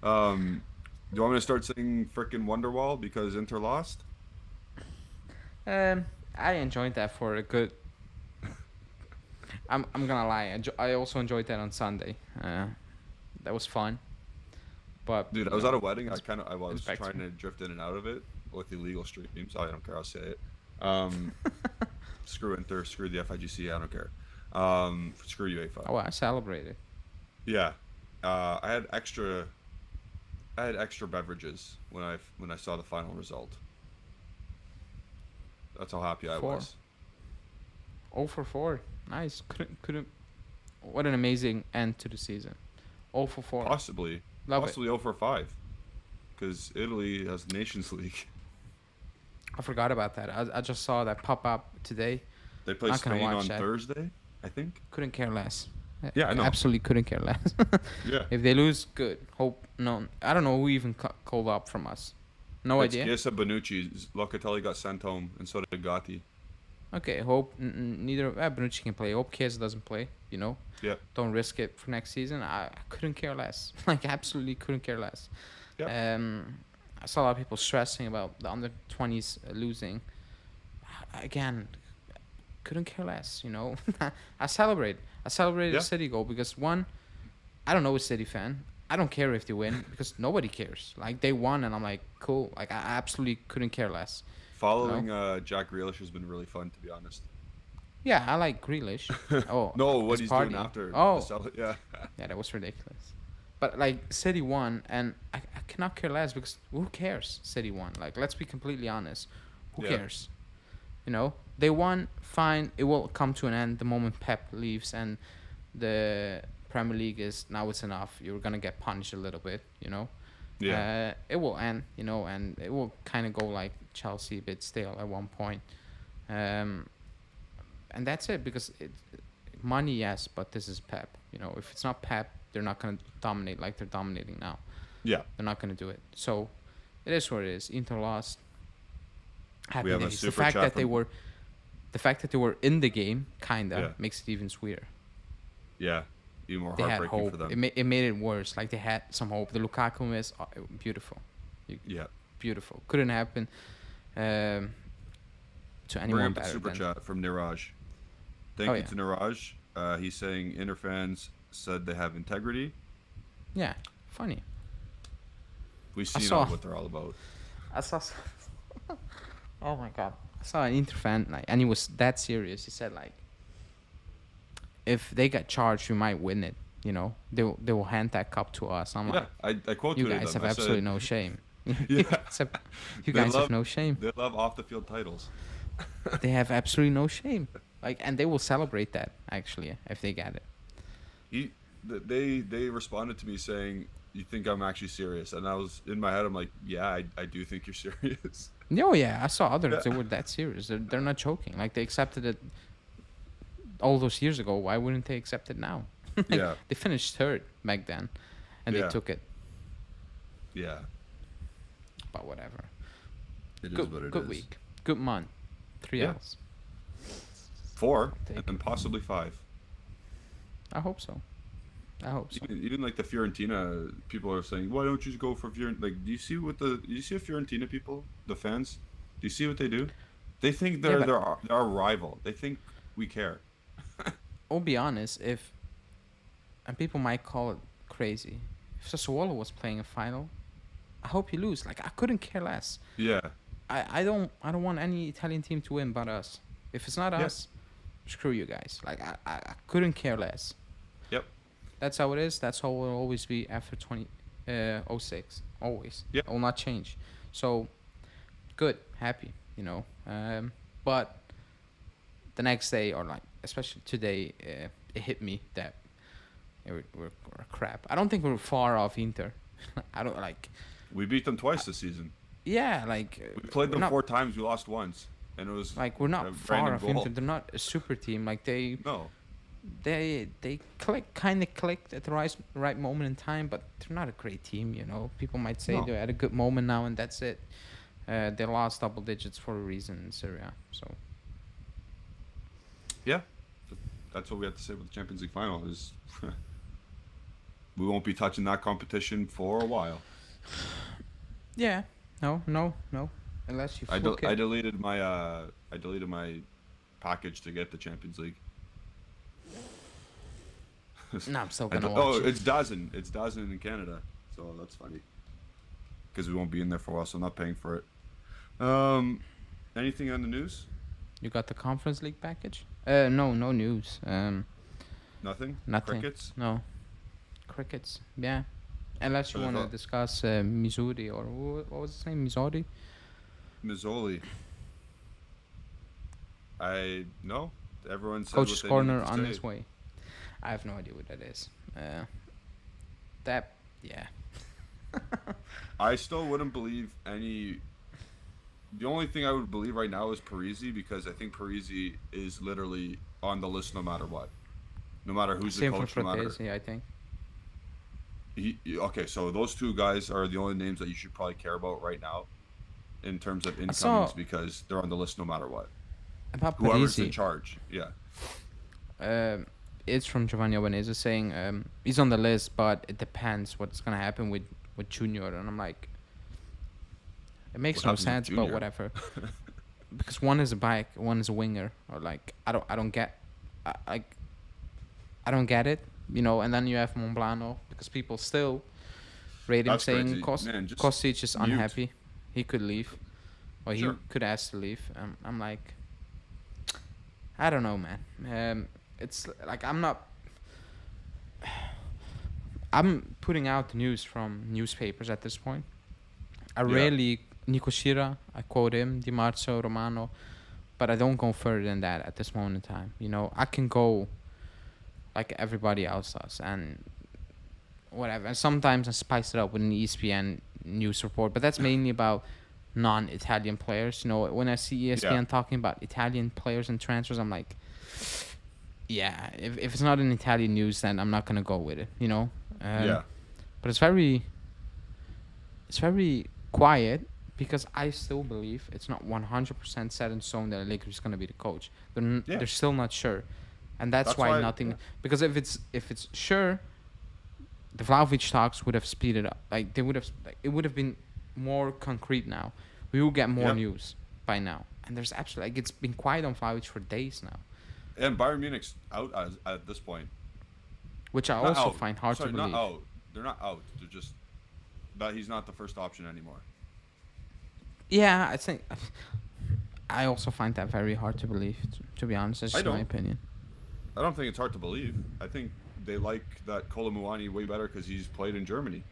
Do you want me to start singing frickin' Wonderwall because Inter lost? I enjoyed that for a good. I'm gonna lie. I also enjoyed that on Sunday. That was fun. But Dude, I you was know, at a wedding. I it's was back to trying me. to drift in and out of it with illegal streams. I don't care. I'll say it. Screw Inter. Screw the FIGC. I don't care. Screw UEFA. Oh, I celebrated. Yeah. I had extra. I had extra beverages when I saw the final result. That's how happy I Four. was. 0 for 4. Nice. Couldn't. What an amazing end to the season. 0 for 4. Possibly, Love it. possibly 0 for 5, because Italy has Nations League. I forgot about that. I just saw that pop up today. They play Not gonna Spain watch on that. Thursday, I think. Couldn't care less. Yeah, I know. Absolutely couldn't care less. Yeah. If they lose, good. Hope no. I don't know who even called up from us. No It's idea. Chiesa, Bonucci. Locatelli got sent home, and so did Gatti. Okay. Hope neither. Bonucci can play. Hope Chiesa doesn't play. You know. Yeah. Don't risk it for next season. I couldn't care less. Like absolutely couldn't care less. Yeah. I saw a lot of people stressing about the under 20s losing. Again, couldn't care less. You know. I celebrated Yeah. a City goal because one, I don't know a City fan. I don't care if they win because nobody cares. Like they won and I'm like cool. Like I absolutely couldn't care less. Following Jack Grealish has been really fun, to be honest. Yeah, I like Grealish. Oh, No, what his he's party. doing after. Oh, Yeah. yeah, that was ridiculous. But like City won, and I cannot care less because who cares? City won. Like let's be completely honest. Who Yeah. cares? You know, they won. Fine, it will come to an end the moment Pep leaves, and the Premier League is now it's enough. You're gonna get punished a little bit. You know. Yeah. It will end. You know, and it will kind of go like Chelsea, a bit stale at one point. And that's it because money, yes, but this is Pep. You know, if it's not Pep, they're not gonna dominate like they're dominating now. Yeah. They're not gonna do it. So, it is what it is. Inter lost. Happy We have a days. super chat The fact that they were in the game, kinda Yeah. makes it even sweeter. Yeah. Even more They had heartbreaking hope. for them. It made it worse. Like they had some hope. The Lukaku miss, beautiful, Yeah. beautiful. Couldn't happen to Bring anyone up a better super than. chat from Niraj. Thank Oh, you yeah. to Niraj. He's saying Inter fans said they have integrity. Yeah, funny. We've I seen saw- what they're all about. I saw. Oh my god! I saw an Inter fan like, and he was that serious. He said like, if they get charged, we might win it. You know, they will hand that cup to us. I'm Yeah, like, I quoted you them. guys have I absolutely said, no shame. Yeah. You They guys love- have no shame. They love off the field titles. They have absolutely no shame. Like, and they will celebrate that actually if they get it. They responded to me saying, "You think I'm actually serious?" And I was in my head, I'm like, "Yeah, I do think you're serious." No, yeah, I saw others. Yeah. They were that serious. They're not joking. Like they accepted it all those years ago. Why wouldn't they accept it now? Like, Yeah. They finished third back then, and Yeah. they took it. Yeah, But whatever. it is Good, what it is. good week. Good month. 3 Yeah. L's. 4 Take and possibly 5. I hope so. I hope so. Even like the Fiorentina people are saying, "Why don't you go for Fiorentina?" Like, do you see the Fiorentina people, the fans? Do you see what they do? They think Yeah, they're but- our rival. They think we care. I'll be honest, and people might call it crazy, If Sassuolo was playing a final, I hope you lose. Like I couldn't care less. Yeah. I don't want any Italian team to win but us. If it's not Yeah. us, screw you guys. Like I couldn't care less. Yep. That's how it is. That's how it will always be after 06. Always. Yep. It will not change. So good, happy, but the next day, or like especially today, it hit me that we're crap. I don't think we're far off Inter. I don't like. We beat them twice this season. Yeah, like We played we're them not, 4 times. We lost once, and it was like we're a not far random off goal. Inter. They're not a super team. Like No. they kind of clicked at the right moment in time, but they're not a great team. People might say No. they're at a good moment now, and that's it. They lost double digits for a reason in Syria. So Yeah. That's what we have to say with the Champions League final is we won't be touching that competition for a while. yeah, no, unless you I fluke it. deleted my package to get the Champions League. No, I'm still I gonna do- watch oh, it. it's Dazen. It's Dazen in Canada, so that's funny. Because we won't be in there for a while, so I'm not paying for it. Anything on the news? You got the Conference League package? No news. Nothing. Nothing. Crickets. No, crickets. Yeah, unless you Are they want to vo- discuss Missouri or what was his name? Missouri. Mazzoli. I no. Everyone said Coach's what they corner needed to on say. his way. I have no idea what that is. That yeah. I still wouldn't believe any. The only thing I would believe right now is Parisi because I think Parisi is literally on the list no matter what. No matter who's Same the for coach, no matter. Fratesi, I think. Okay, so those 2 guys are the only names that you should probably care about right now in terms of incomings saw- because they're on the list no matter what. About Whoever's in Parisi, charge. Yeah. it's from Giovanni Albanese saying he's on the list, but it depends what's gonna happen with Junior, and I'm like, it makes What no happens with sense, but Junior? whatever. Because one is a back, one is a winger, or like I don't get, I don't get it, And then you have Monblano because people still rate him That's saying crazy. Man, just Kostic is mute. unhappy, he could leave, or Sure. he could ask to leave. I'm like, I don't know, man. It's like I'm putting out the news from newspapers at this point. I Yeah. rarely Nico Schira, I quote him, Di Marzio, Romano, but I don't go further than that at this moment in time. I can go like everybody else does and whatever. And sometimes I spice it up with an ESPN news report, but that's mainly about non-Italian players. When I see ESPN talking about Italian players and transfers, I'm like, yeah, if it's not in Italian news, then I'm not gonna go with it. Yeah. But it's very quiet because I still believe it's not 100% set in stone that Allegri is gonna be the coach. They're still not sure, and that's why nothing. yeah. Because if it's sure, the Vlahovic talks would have speeded up. Like they would have. Like, it would have been more concrete now. We will get more Yep. news by now. And there's absolutely it's been quiet on Vlahovic for days now, And Bayern Munich's out at this point. which I Not also out. find hard Sorry, to believe. not out. They're not out. They're just that he's not the first option anymore. Yeah, I think I also find that very hard to believe. To be honest, that's I just my don't. opinion. I don't think it's hard to believe. I think they like that Kolomuani way better because he's played in Germany.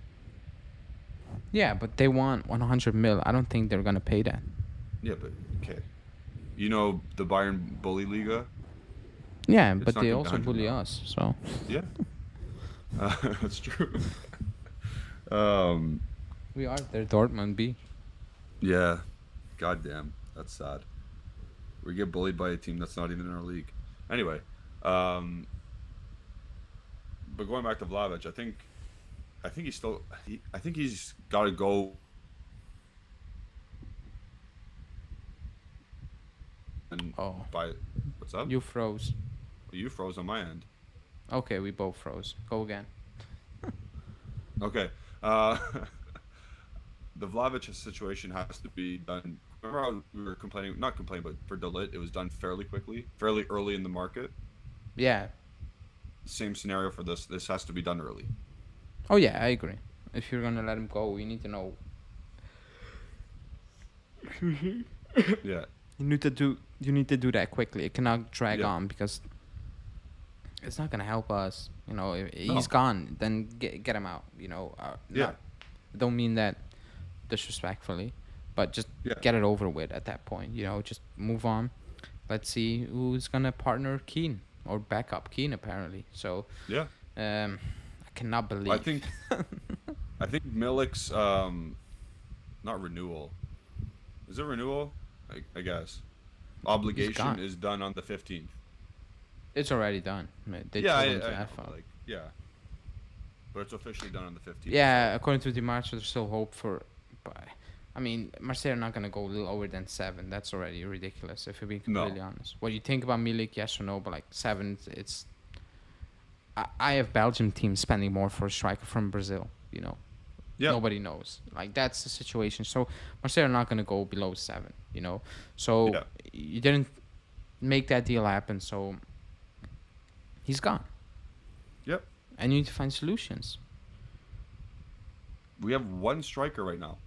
Yeah, but they want 100 mil. I don't think they're gonna pay that. Yeah, but okay. The Bayern Bully Liga? Yeah, It's but not they gonna also be 100 bully mil. us. So Yeah. That's true. we are their Dortmund B. Yeah. Goddamn. That's sad. We get bullied by a team that's not even in our league. Anyway, but going back to Vlahovic, I think he's still. I think he's got to go. And Oh, by what's up? you froze. You froze on my end. Okay, we both froze. Go again. Okay. The Vlahovic situation has to be done. Remember how we were not complaining, but for Delit, it was done fairly quickly, fairly early in the market. Yeah. Same scenario for this. This has to be done early. Oh yeah, I agree. If you're gonna let him go, you need to know. Yeah. You need to do that quickly. It cannot drag Yeah. on because it's not gonna help us. You know, if No. he's gone, then get him out. You know, Yeah. don't mean that disrespectfully, but just Yeah. get it over with at that point. You know, just move on. Let's see who's gonna partner Keane or back up Keane apparently. So Yeah. I cannot believe. I think Milik's not renewal. Is it renewal? I guess. Obligation gone. is done on the 15th. It's already done. They Yeah, told I him to know, F up. like, yeah. But it's officially done on the 15th. Yeah, according to Di Marzio, there's still hope for. But I mean, Marseille are not gonna go lower than 7. That's already ridiculous. If you're being completely honest. What you think about Milik? Yes or no? But like 7, it's. I have Belgium teams spending more for a striker from Brazil. You know. Yeah. Nobody knows. Like that's the situation. So Marseille are not gonna go below 7. You know. So Yeah. you didn't make that deal happen. So he's gone. Yep. And you need to find solutions. We have one striker right now.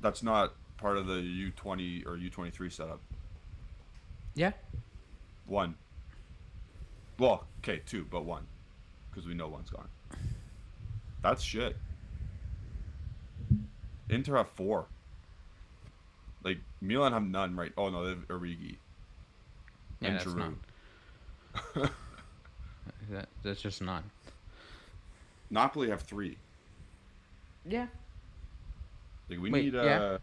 That's not part of the U20 or U23 setup. Yeah. One. Well, okay, 2, but 1. Because we know one's gone. That's shit. Inter have 4. Like, Milan have none, right? Oh, no, they have Origi. Yeah, And that's Giroud. none. That's just none. Napoli have 3. Yeah. Like, we Wait, need, yeah.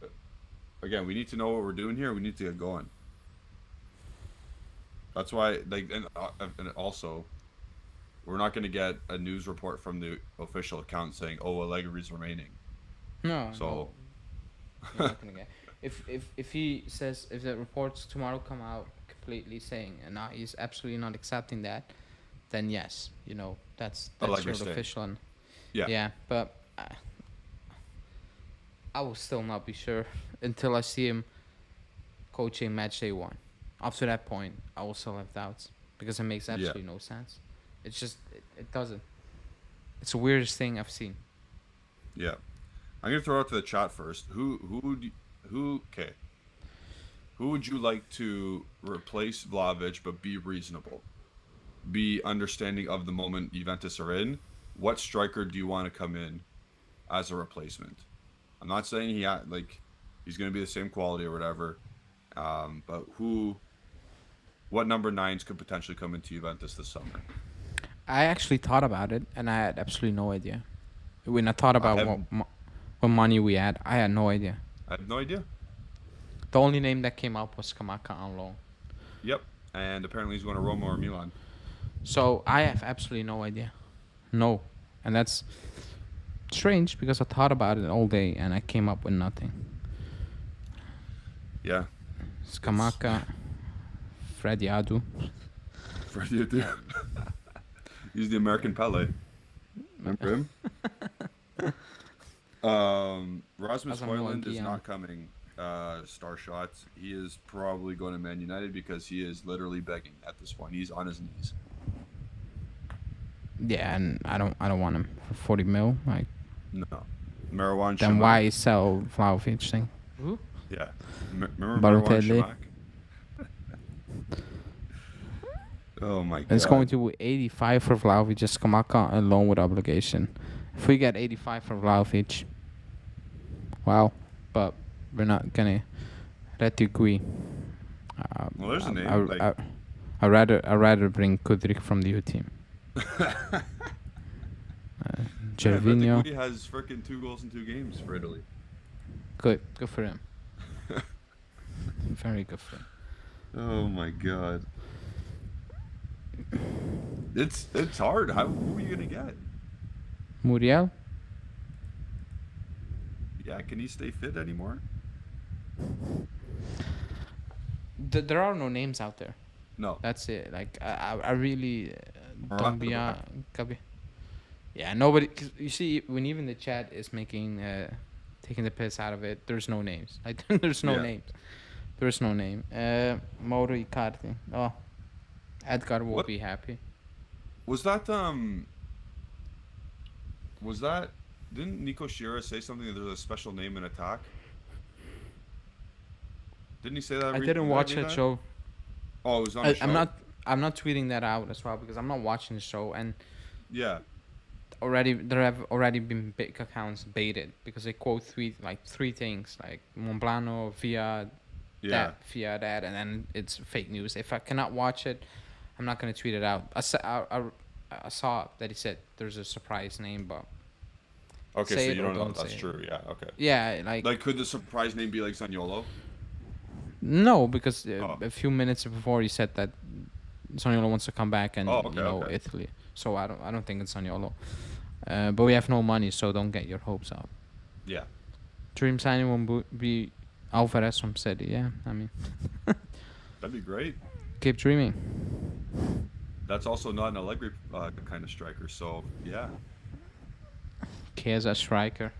Again, we need to know what we're doing here. We need to get going. That's why, like, and also, we're not going to get a news report from the official account saying, "Oh, Allegri's remaining." No. So, No, you're not gonna get. If he says if the reports tomorrow come out completely saying and now he's absolutely not accepting that, then yes, you know that's Allegri's sort of staying. official. And yeah, yeah, but I will still not be sure until I see him coaching match day 1. Up to that point, I will still have doubts because it makes absolutely no sense. It's just it doesn't. It's the weirdest thing I've seen. yeah. I'm gonna throw it to the chat first. Okay. Who would you like to replace Vlahovic, but be reasonable, be understanding of the moment Juventus are in? What striker do you want to come in as a replacement? I'm not saying he's gonna be the same quality or whatever, but what number 9s could potentially come into Juventus this summer? I actually thought about it, and I had absolutely no idea. When I thought about what money we had, I had no idea. I have no idea. The only name that came up was Kamaka on loan. Yep, and apparently he's going to Roma or Milan. So I have absolutely no idea. No. And that's strange because I thought about it all day and I came up with nothing. Yeah. It's Kamaka, Freddy Adu. Freddy Adu. He's the American Pele. Remember him? Rasmus Højlund is not coming. Star shots. He is probably going to Man United because he is literally begging at this point. He's on his knees. Yeah, and I don't want him for 40 mil. Like no, Marwan. Then why sell Vlahovic thing? Who? Yeah, remember Marwan Shamak? Oh my god! It's going to 85 for Vlahovic. Just Kamaka alone with obligation. If we get 85 for Vlahovic, wow! But we're not gonna Retigui. Well, there's a name. I'd rather bring Kudryk from the U team. Gervinho. Retigui has freaking 2 goals in 2 games for Italy. Good for him. Very good for him. Oh my god. It's hard. Who are you gonna get? Muriel? Yeah, can he stay fit anymore? There are no names out there. No. That's it. Like I really don't be yeah, nobody. Cause you see, when even the chat is making taking the piss out of it, there's no names. Like there's no names. There's no name. Mauro Icardi. Oh, Edgar will be happy. Was that Was that? Didn't Nico Shira say something that there's a special name in attack? Didn't he say that? I didn't watch that that? show. Oh, it was on a show. I'm not tweeting that out as well because I'm not watching the show, and Yeah. there have already been big accounts baited because they quote tweet like three things like Monblano via Yeah. that via that, and then it's fake news. If I cannot watch it, I'm not gonna tweet it out. I saw that he said there's a surprise name, but Okay, say so it you or don't know don't that's say it. true. Yeah. Okay. Yeah, like Like, could the surprise name be like Zaniolo? no, because Oh. a few minutes before he said that Zaniolo wants to come back and Oh, okay, okay. Italy. So I don't think it's Zaniolo. But we have no money, so don't get your hopes up. Yeah. Dream signing will be Alvarez from City. Yeah, I mean, That'd be great. keep dreaming. That's also not an Allegri kind of striker. So yeah. Chiesa striker.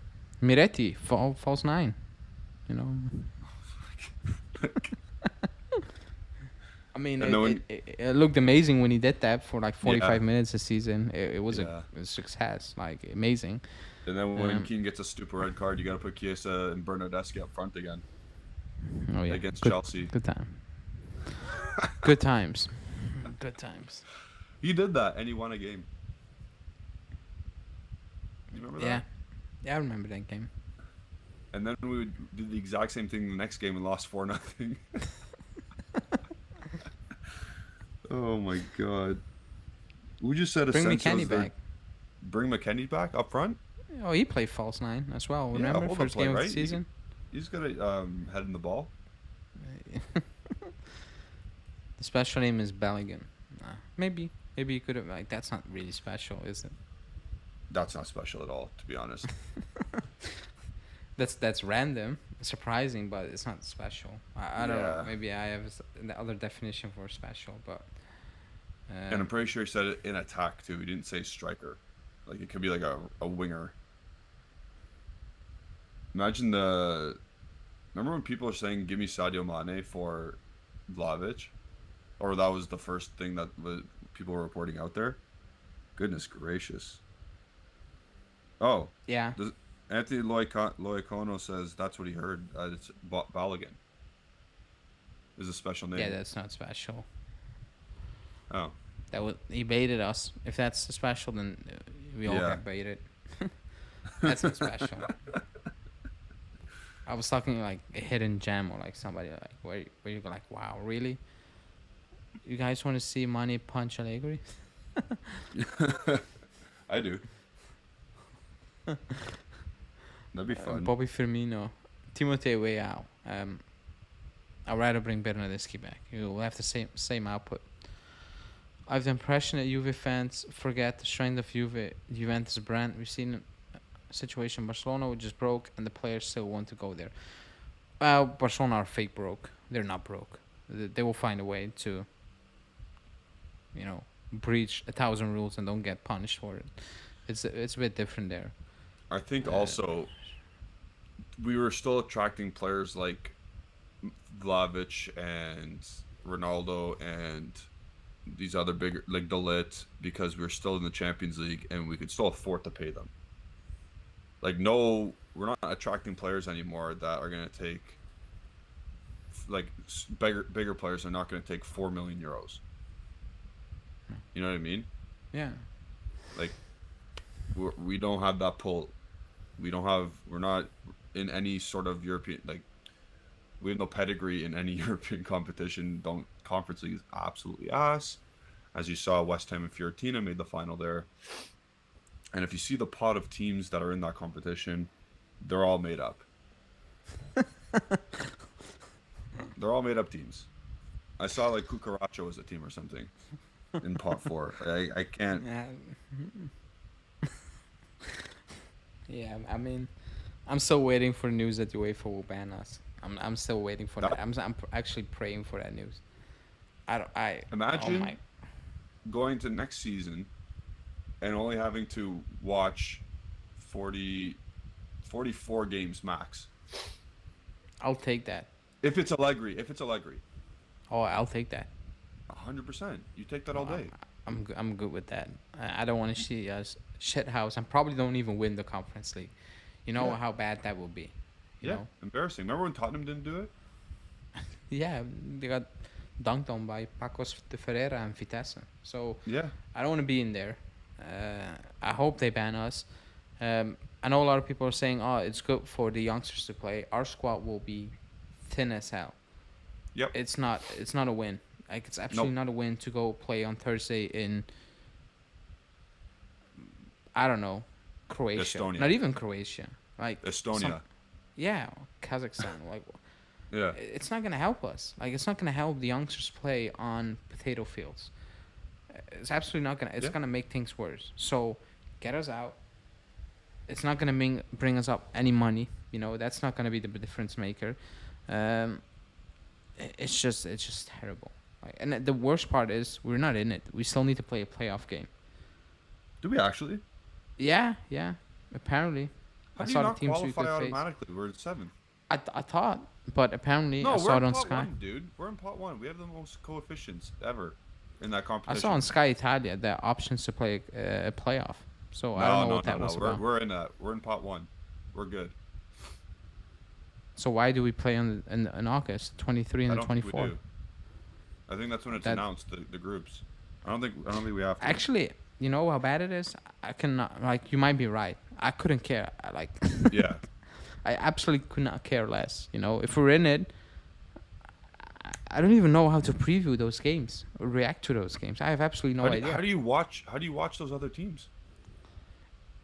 Miretti, false nine. You know. I mean, And then it looked amazing when he did that for like 45 Yeah. minutes a season. It was Yeah. a success, like amazing. And then when Um, Keane gets a stupid red card, you got to put Chiesa and Bernardeschi up front again Oh yeah, against good, Chelsea. good time. Good times. Good times. He did that, and he won a game. You remember Yeah, that? yeah, I remember that game. And then we did the exact same thing the next game and lost 4-0. Oh my god. We just said Bring Asensio's McKennie their- back. Bring McKennie back up front? Oh, he played false nine as well. Yeah, Remember hold-up first play, game of right? the season. He's got a head in the ball. The special name is Bellingham. Maybe you could have like that's not really special, is it? That's not special at all, to be honest. That's random, surprising, but it's not special. I don't know. Yeah. Maybe I have the other definition for special, but. And I'm pretty sure he said it in attack too. He didn't say striker. Like it could be like a winger. Imagine remember when people are saying give me Sadio Mane for Vlahovic? Or that was the first thing that people were reporting out there? Goodness gracious. Oh, yeah. Anthony Loicono says that's what he heard. It's Balogun. Is a special name. Yeah, that's not special. Oh. He baited us. If that's special, then we all Yeah. got baited. That's not special. I was talking like a hidden gem or like somebody like where you go like, wow, really? You guys want to see Mane punch Allegri? I do. That'd be fun. Bobby Firmino, Timothée Weah. I'd rather bring Bernardeschi back. You'll have the same output. I have the impression that Juve fans forget the strength of Juventus brand. We've seen a situation in Barcelona which is broke and the players still want to go there. Well, Barcelona are fake broke. They're not broke. They will find a way to, breach 1,000 rules and don't get punished for it. It's a bit different there. I think also we were still attracting players like Vlahovic and Ronaldo and these other bigger like De Ligt because we're still in the Champions League and we could still afford to pay them. Like no, we're not attracting players anymore that are going to take like bigger players are not going to take 4 million euros. You know what I mean? Yeah. Like we don't have that pull. We're not in any sort of European like we have no pedigree in any European competition. Conference League is absolutely ass. As you saw, West Ham and Fiorentina made the final there. And if you see the pot of teams that are in that competition, they're all made up. They're all made up teams. I saw like Cucaracho as a team or something in pot 4. I can't. Yeah, I mean, I'm still waiting for news that UEFA will ban us. I'm still waiting for that. I'm actually praying for that news. Imagine going to next season and only having to watch 44 games max. I'll take that. If it's Allegri. Oh, I'll take that. 100%. You take that all day. I'm good with that. I don't want to see us shit house and probably don't even win the Conference League. You know Yeah. how bad that would be. You Yeah, know? embarrassing. Remember when Tottenham didn't do it? Yeah, they got dunked on by Pacos de Ferreira and Vitesse. So Yeah. I don't want to be in there. I hope they ban us. I know a lot of people are saying, "Oh, it's good for the youngsters to play." Our squad will be thin as hell. Yep. It's not. It's not a win. Like it's absolutely Nope. not a win to go play on Thursday in I don't know, Croatia. Estonia. Not even Croatia. Like Estonia. yeah, Kazakhstan. Like Yeah. it's not gonna help us. Like it's not gonna help the youngsters play on potato fields. It's absolutely not gonna. It's Yeah. gonna make things worse. So get us out. It's not gonna bring us up any money. You know that's not gonna be the difference maker. Um, it's just terrible. Like, and the worst part is we're not in it. We still need to play a playoff game. Do we actually? Yeah. Apparently, How I do you saw the not teams we qualify could face. automatically? We're at 7th. I thought, but apparently No, I we're saw it in on pot Sky. 1, dude. We're in pot 1. We have the most coefficients ever in that I competition. saw on Sky Italia the options to play a playoff. So I don't know what that was about. We're in that. We're in pot 1. We're good. So why do we play in August, 23 I and don't the think we 24? do. I think that's when it's That- announced the groups. I don't think we have to. Actually, you know how bad it is. I cannot like. You might be right. I couldn't care. Yeah. I absolutely could not care less. You know, if we're in it, I don't even know how to preview those games or react to those games. I have absolutely no idea. How do you watch those other teams?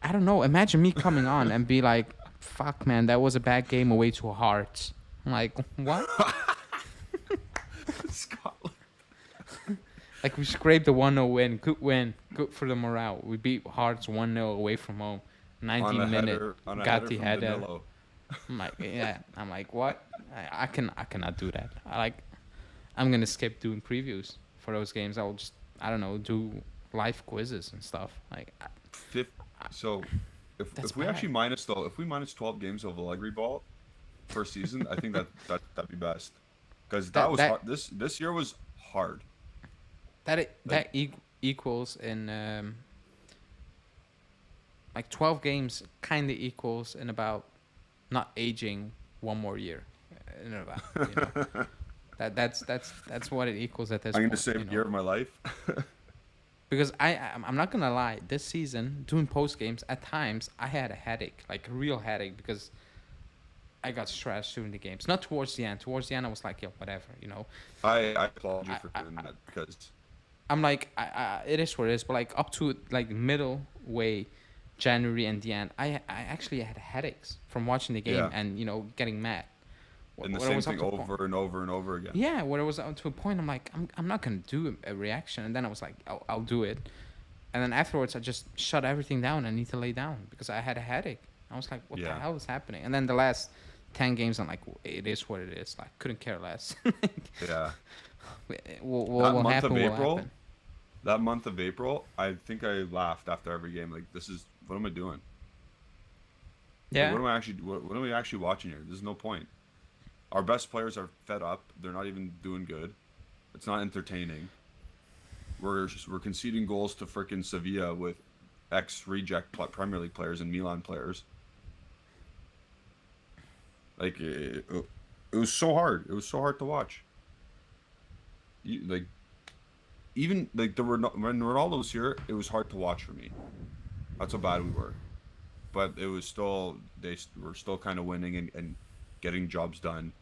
I don't know. Imagine me coming on and be like, "Fuck, man, that was a bad game away to Hearts." I'm like, what? Scotland. Like we scraped the 1-0 win, good for the morale. We beat Hearts 1-0 away from home, 90 minute. Got the header. I'm like, yeah. I'm like, what? I cannot do that. I'm gonna skip doing previews for those games. I'll just, I don't know, do live quizzes and stuff. Like, So, That's if we bad. actually if we minus 12 games of Allegri ball per season, I think that'd be best. Because that was hard. This year was hard. that equals in like 12 games kind of equals in about not aging one more year in about you know. that's what it equals at this I'm point. gonna save you a know? year of my life. Because I'm not gonna lie, this season doing post games at times I had a headache, like a real headache, because I got stressed during the games. Not towards the end. Towards the end I was like, yo, whatever, you know. I applaud you for doing that because I'm like, it is what it is. But like up to like middle way, January and the end, I actually had headaches from watching the game Yeah. and you know getting mad. and the When it same was up thing to a point- over and over and over again. Yeah, where it was up to a point, I'm like, I'm not gonna do a reaction, and then I was like, I'll do it, and then afterwards I just shut everything down. I need to lay down because I had a headache. I was like, what the Yeah. hell is happening? And then the last 10 games, I'm like, it is what it is. Like, couldn't care less. Yeah. What That will month happen of will April, happen. that month of April, I think I laughed after every game. Like, what am I doing? Like, Yeah. what am I actually watching here? There's no point. Our best players are fed up. They're not even doing good. It's not entertaining. We're conceding goals to freaking Sevilla with ex-reject Premier League players and Milan players. Like it was so hard. It was so hard to watch. Even like when Ronaldo was here, it was hard to watch for me. That's how bad we were. But it was still they were still kind of winning and getting jobs done.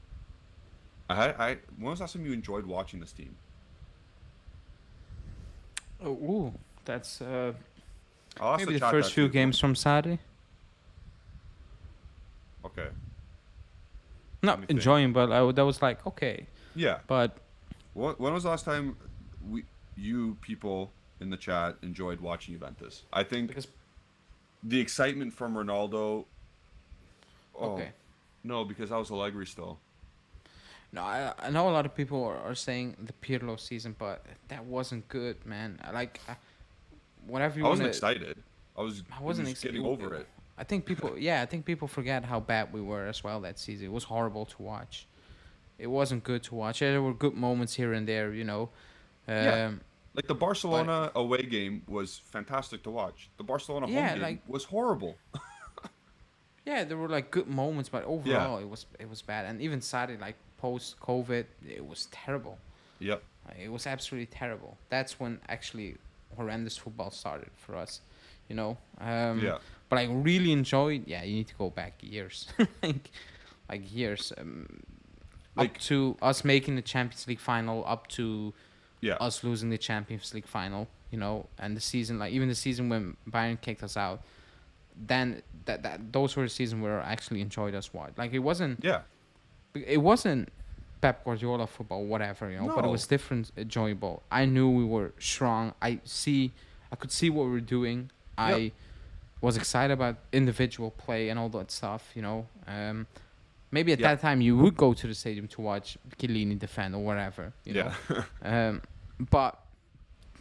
When was the last time you enjoyed watching this team? Oh, ooh, that's I'll ask maybe the chat first that few too. games from Saturday. Okay. Not me think. enjoying, but that was like okay. Yeah. But When was the last time you people in the chat enjoyed watching Juventus? I think because the excitement from Ronaldo. Oh, okay. no, because I was Allegri still. No, I know a lot of people are saying the Pirlo season, but that wasn't good, man. Whatever you I want wasn't to. excited. I wasn't excited. getting over it. I think people forget how bad we were as well that season. It was horrible to watch. It wasn't good to watch. There were good moments here and there, you know. Yeah. Like the But Barcelona away game was fantastic to watch. The Barcelona home yeah, game like was horrible. yeah, there were like good moments, but Yeah. overall it was bad. And even Saturday, like post COVID, it was terrible. Yep. It was absolutely terrible. That's when actually horrendous football started for us, you know. Yeah. But I really enjoyed. Yeah, you need to go back years, like years, up Like to us making the Champions League final, up to yeah. us losing the Champions League final, you know, and the season, like even the season when Bayern kicked us out. Then that those were the seasons where I actually enjoyed us watch. Like Yeah. it wasn't Pep Guardiola football, whatever, you know, but it No. was different, enjoyable. I knew we were strong. I could see what we were doing. Yep. I was excited about individual play and all that stuff, you know. Maybe at Yeah. that time you would go to the stadium to watch Chiellini defend or whatever, you know. Yeah. But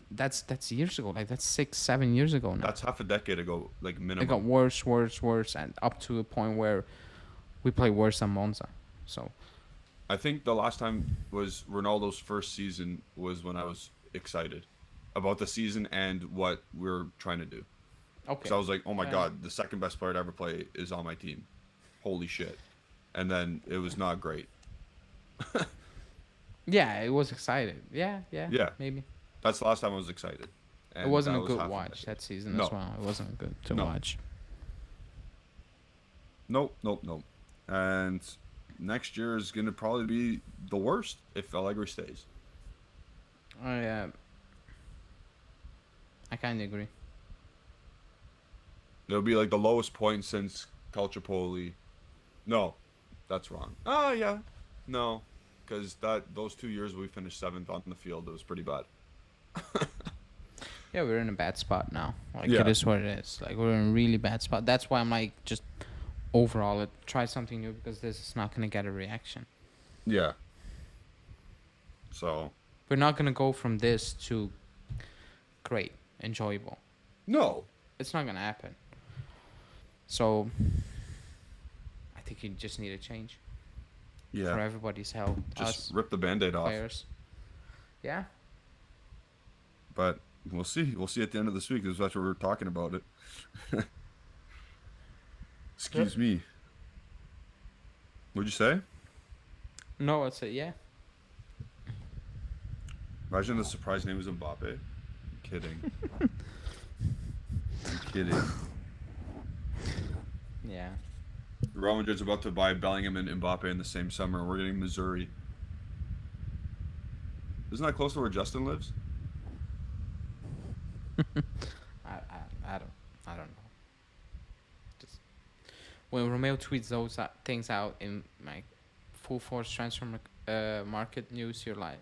that's years ago. Like that's 6, 7 years ago now. That's half a decade ago, like It got minimum. worse, and up to a point where we play worse than Monza. So I think the last time was Ronaldo's first season was when I was excited about the season and what we're trying to do. okay, So I was like, oh my Um, God, the second best player to ever play is on my team. Holy shit. And then it was not great. yeah, it was excited. Yeah, Yeah. maybe. That's the last time I was excited. It And wasn't that a was good half a watch decade. that season as No. well. It wasn't good to No. watch. Nope. And next year is going to probably be the worst if Allegri stays. I kind of agree. It'll be like the lowest point since Calciopoli. No, that's wrong. Oh, yeah. No, because those 2 years we finished seventh on the field, it was pretty bad. Yeah, we're in a bad spot now. Like Yeah. it is what it is. Like we're in a really bad spot. That's why I'm like just overall try something new because this is not gonna get a reaction. Yeah. So, We're not gonna go from this to great, enjoyable. no. It's not gonna happen. So I think you just need a change for Yeah. everybody's health. Just Us rip the Band-Aid off. players. Yeah. But we'll see. We'll see at the end of this week. That's what we're talking about it. Excuse me. What'd you say? No, it's a yeah. Imagine the surprise name was Mbappe. I'm kidding. I'm kidding. Yeah. Real Madrid's about to buy Bellingham and Mbappe in the same summer. We're getting Missouri. Isn't that close to where Justin lives? I don't know. Just when Romeo tweets those things out in like full force transfer market news, you're like,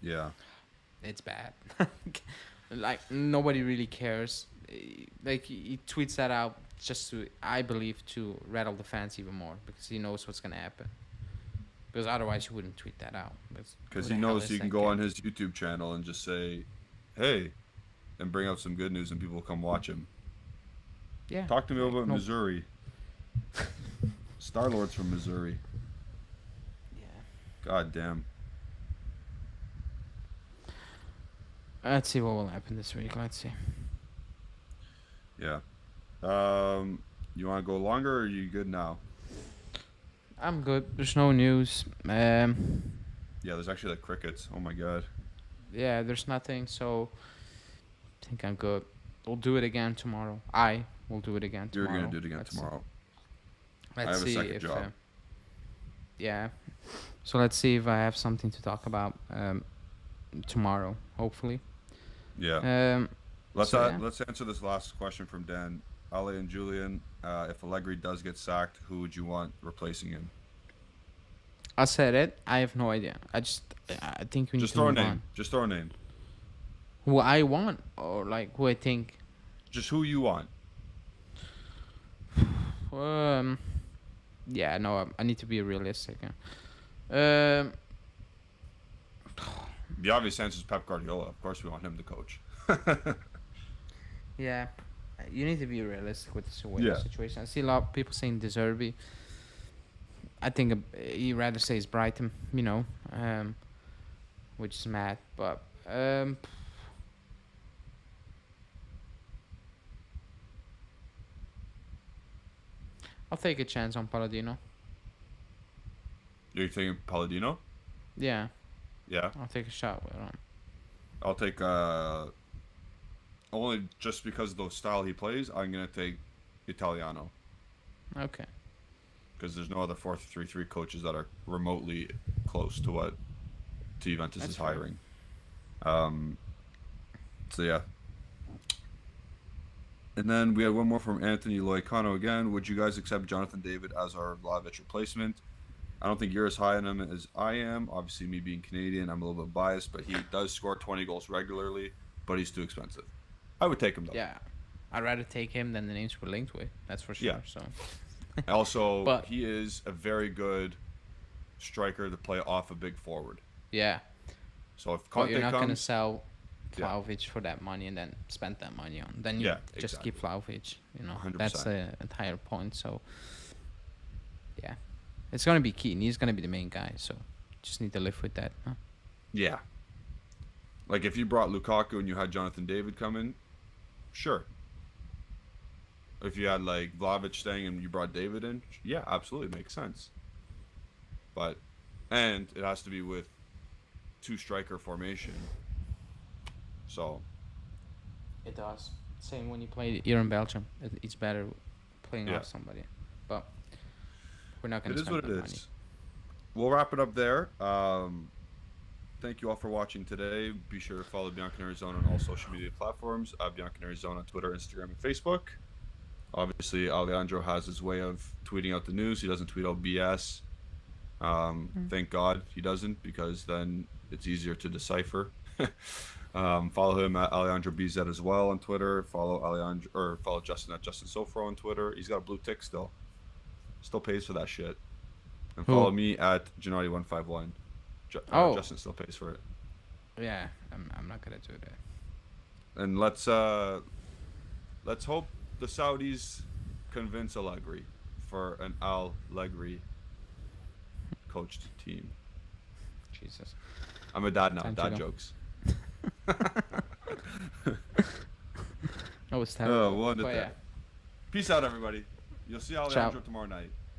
Yeah. it's bad. Like nobody really cares. Like he tweets that out just to, I believe, to rattle the fans even more because he knows what's gonna happen. Because otherwise, he wouldn't tweet that out. Because he knows he can go on his YouTube channel and just say, hey, and bring out some good news and people will come watch him. Yeah. Talk to me like, about no- Missouri. Star-Lord's from Missouri. Yeah. God damn. Let's see what will happen this week. Let's see. Yeah. You want to go longer or are you good now? I'm good. There's no news. Yeah, there's actually like crickets. Oh my god. Yeah, there's nothing. So I think I'm good. We'll do it again tomorrow. Will do it again You're tomorrow. gonna do it again Let's- tomorrow. Let's have a see second if, job. yeah. So let's see if I have something to talk about tomorrow. Hopefully. Yeah. Let's yeah. let's answer this last question from Dan. Ale and Julian, if Allegri does get sacked, who would you want replacing him? I said it. I have no idea. I think we need Just to throw a move name. on. Just throw a name. Who I want or like who I think. Just who you want. Yeah. No. I need to be realistic. Yeah. The obvious answer is Pep Guardiola. Of course, we want him to coach. Yeah, you need to be realistic with the Yeah. situation. I see a lot of people saying De Zerbi. I think he rather says Brighton, which is mad. But I'll take a chance on Palladino. You're thinking Palladino? Yeah, Yeah. I'll take a shot with him. I'll take only just because of the style he plays. I'm gonna take Italiano Okay. because there's no other 4-3-3 coaches that are remotely close to what Juventus That's is fair. hiring. So yeah. And then we had one more from Anthony Loicano again. Would you guys accept Jonathan David as our Vlahovic replacement? I don't think you're as high on him as I am. Obviously, me being Canadian, I'm a little bit biased, but he does score 20 goals regularly, but he's too expensive. I would take him, though. Yeah, I'd rather take him than the names we're linked with. That's for sure. Yeah. So Also, But- he is a very good striker to play off a big forward. yeah, So if but Conte you're not gonna comes, sell Yeah. Vlahovic for that money and then spend that money on. Then you Yeah, just keep Vlahovic. You know, 100%. that's the entire point. So yeah, it's gonna be Keaton. He's gonna be the main guy. So just need to live with that. Huh? yeah. Like if you brought Lukaku and you had Jonathan David come in, sure. If you had like Vlahovic staying and you brought David in, yeah, absolutely makes sense. And it has to be with two striker formation. So It does. Same when you play here in Belgium. It's better playing Yeah. off somebody. But we're not it gonna is spend what it that money. is. We'll wrap it up there. Thank you all for watching today. Be sure to follow Bianca in Arizona on all social media platforms. Bianca in Arizona on Twitter, Instagram, and Facebook. Obviously, Alejandro has his way of tweeting out the news. He doesn't tweet out BS. Thank God he doesn't, because then it's easier to decipher. Follow him at Alejandro BZ as well on Twitter. Follow Justin at Justin Sofro on Twitter. He's got a blue tick still. Still pays for that shit. And Who? follow me at Gennady151. Oh. Justin still pays for it. Yeah, I'm not gonna do that. And let's hope the Saudis convince Allegri for an Allegri coached team. Jesus. I'm a dad now. Time to Dad go. jokes. That was terrible. We'll end it But there. yeah. Peace out, everybody. You'll see Alejandro tomorrow night.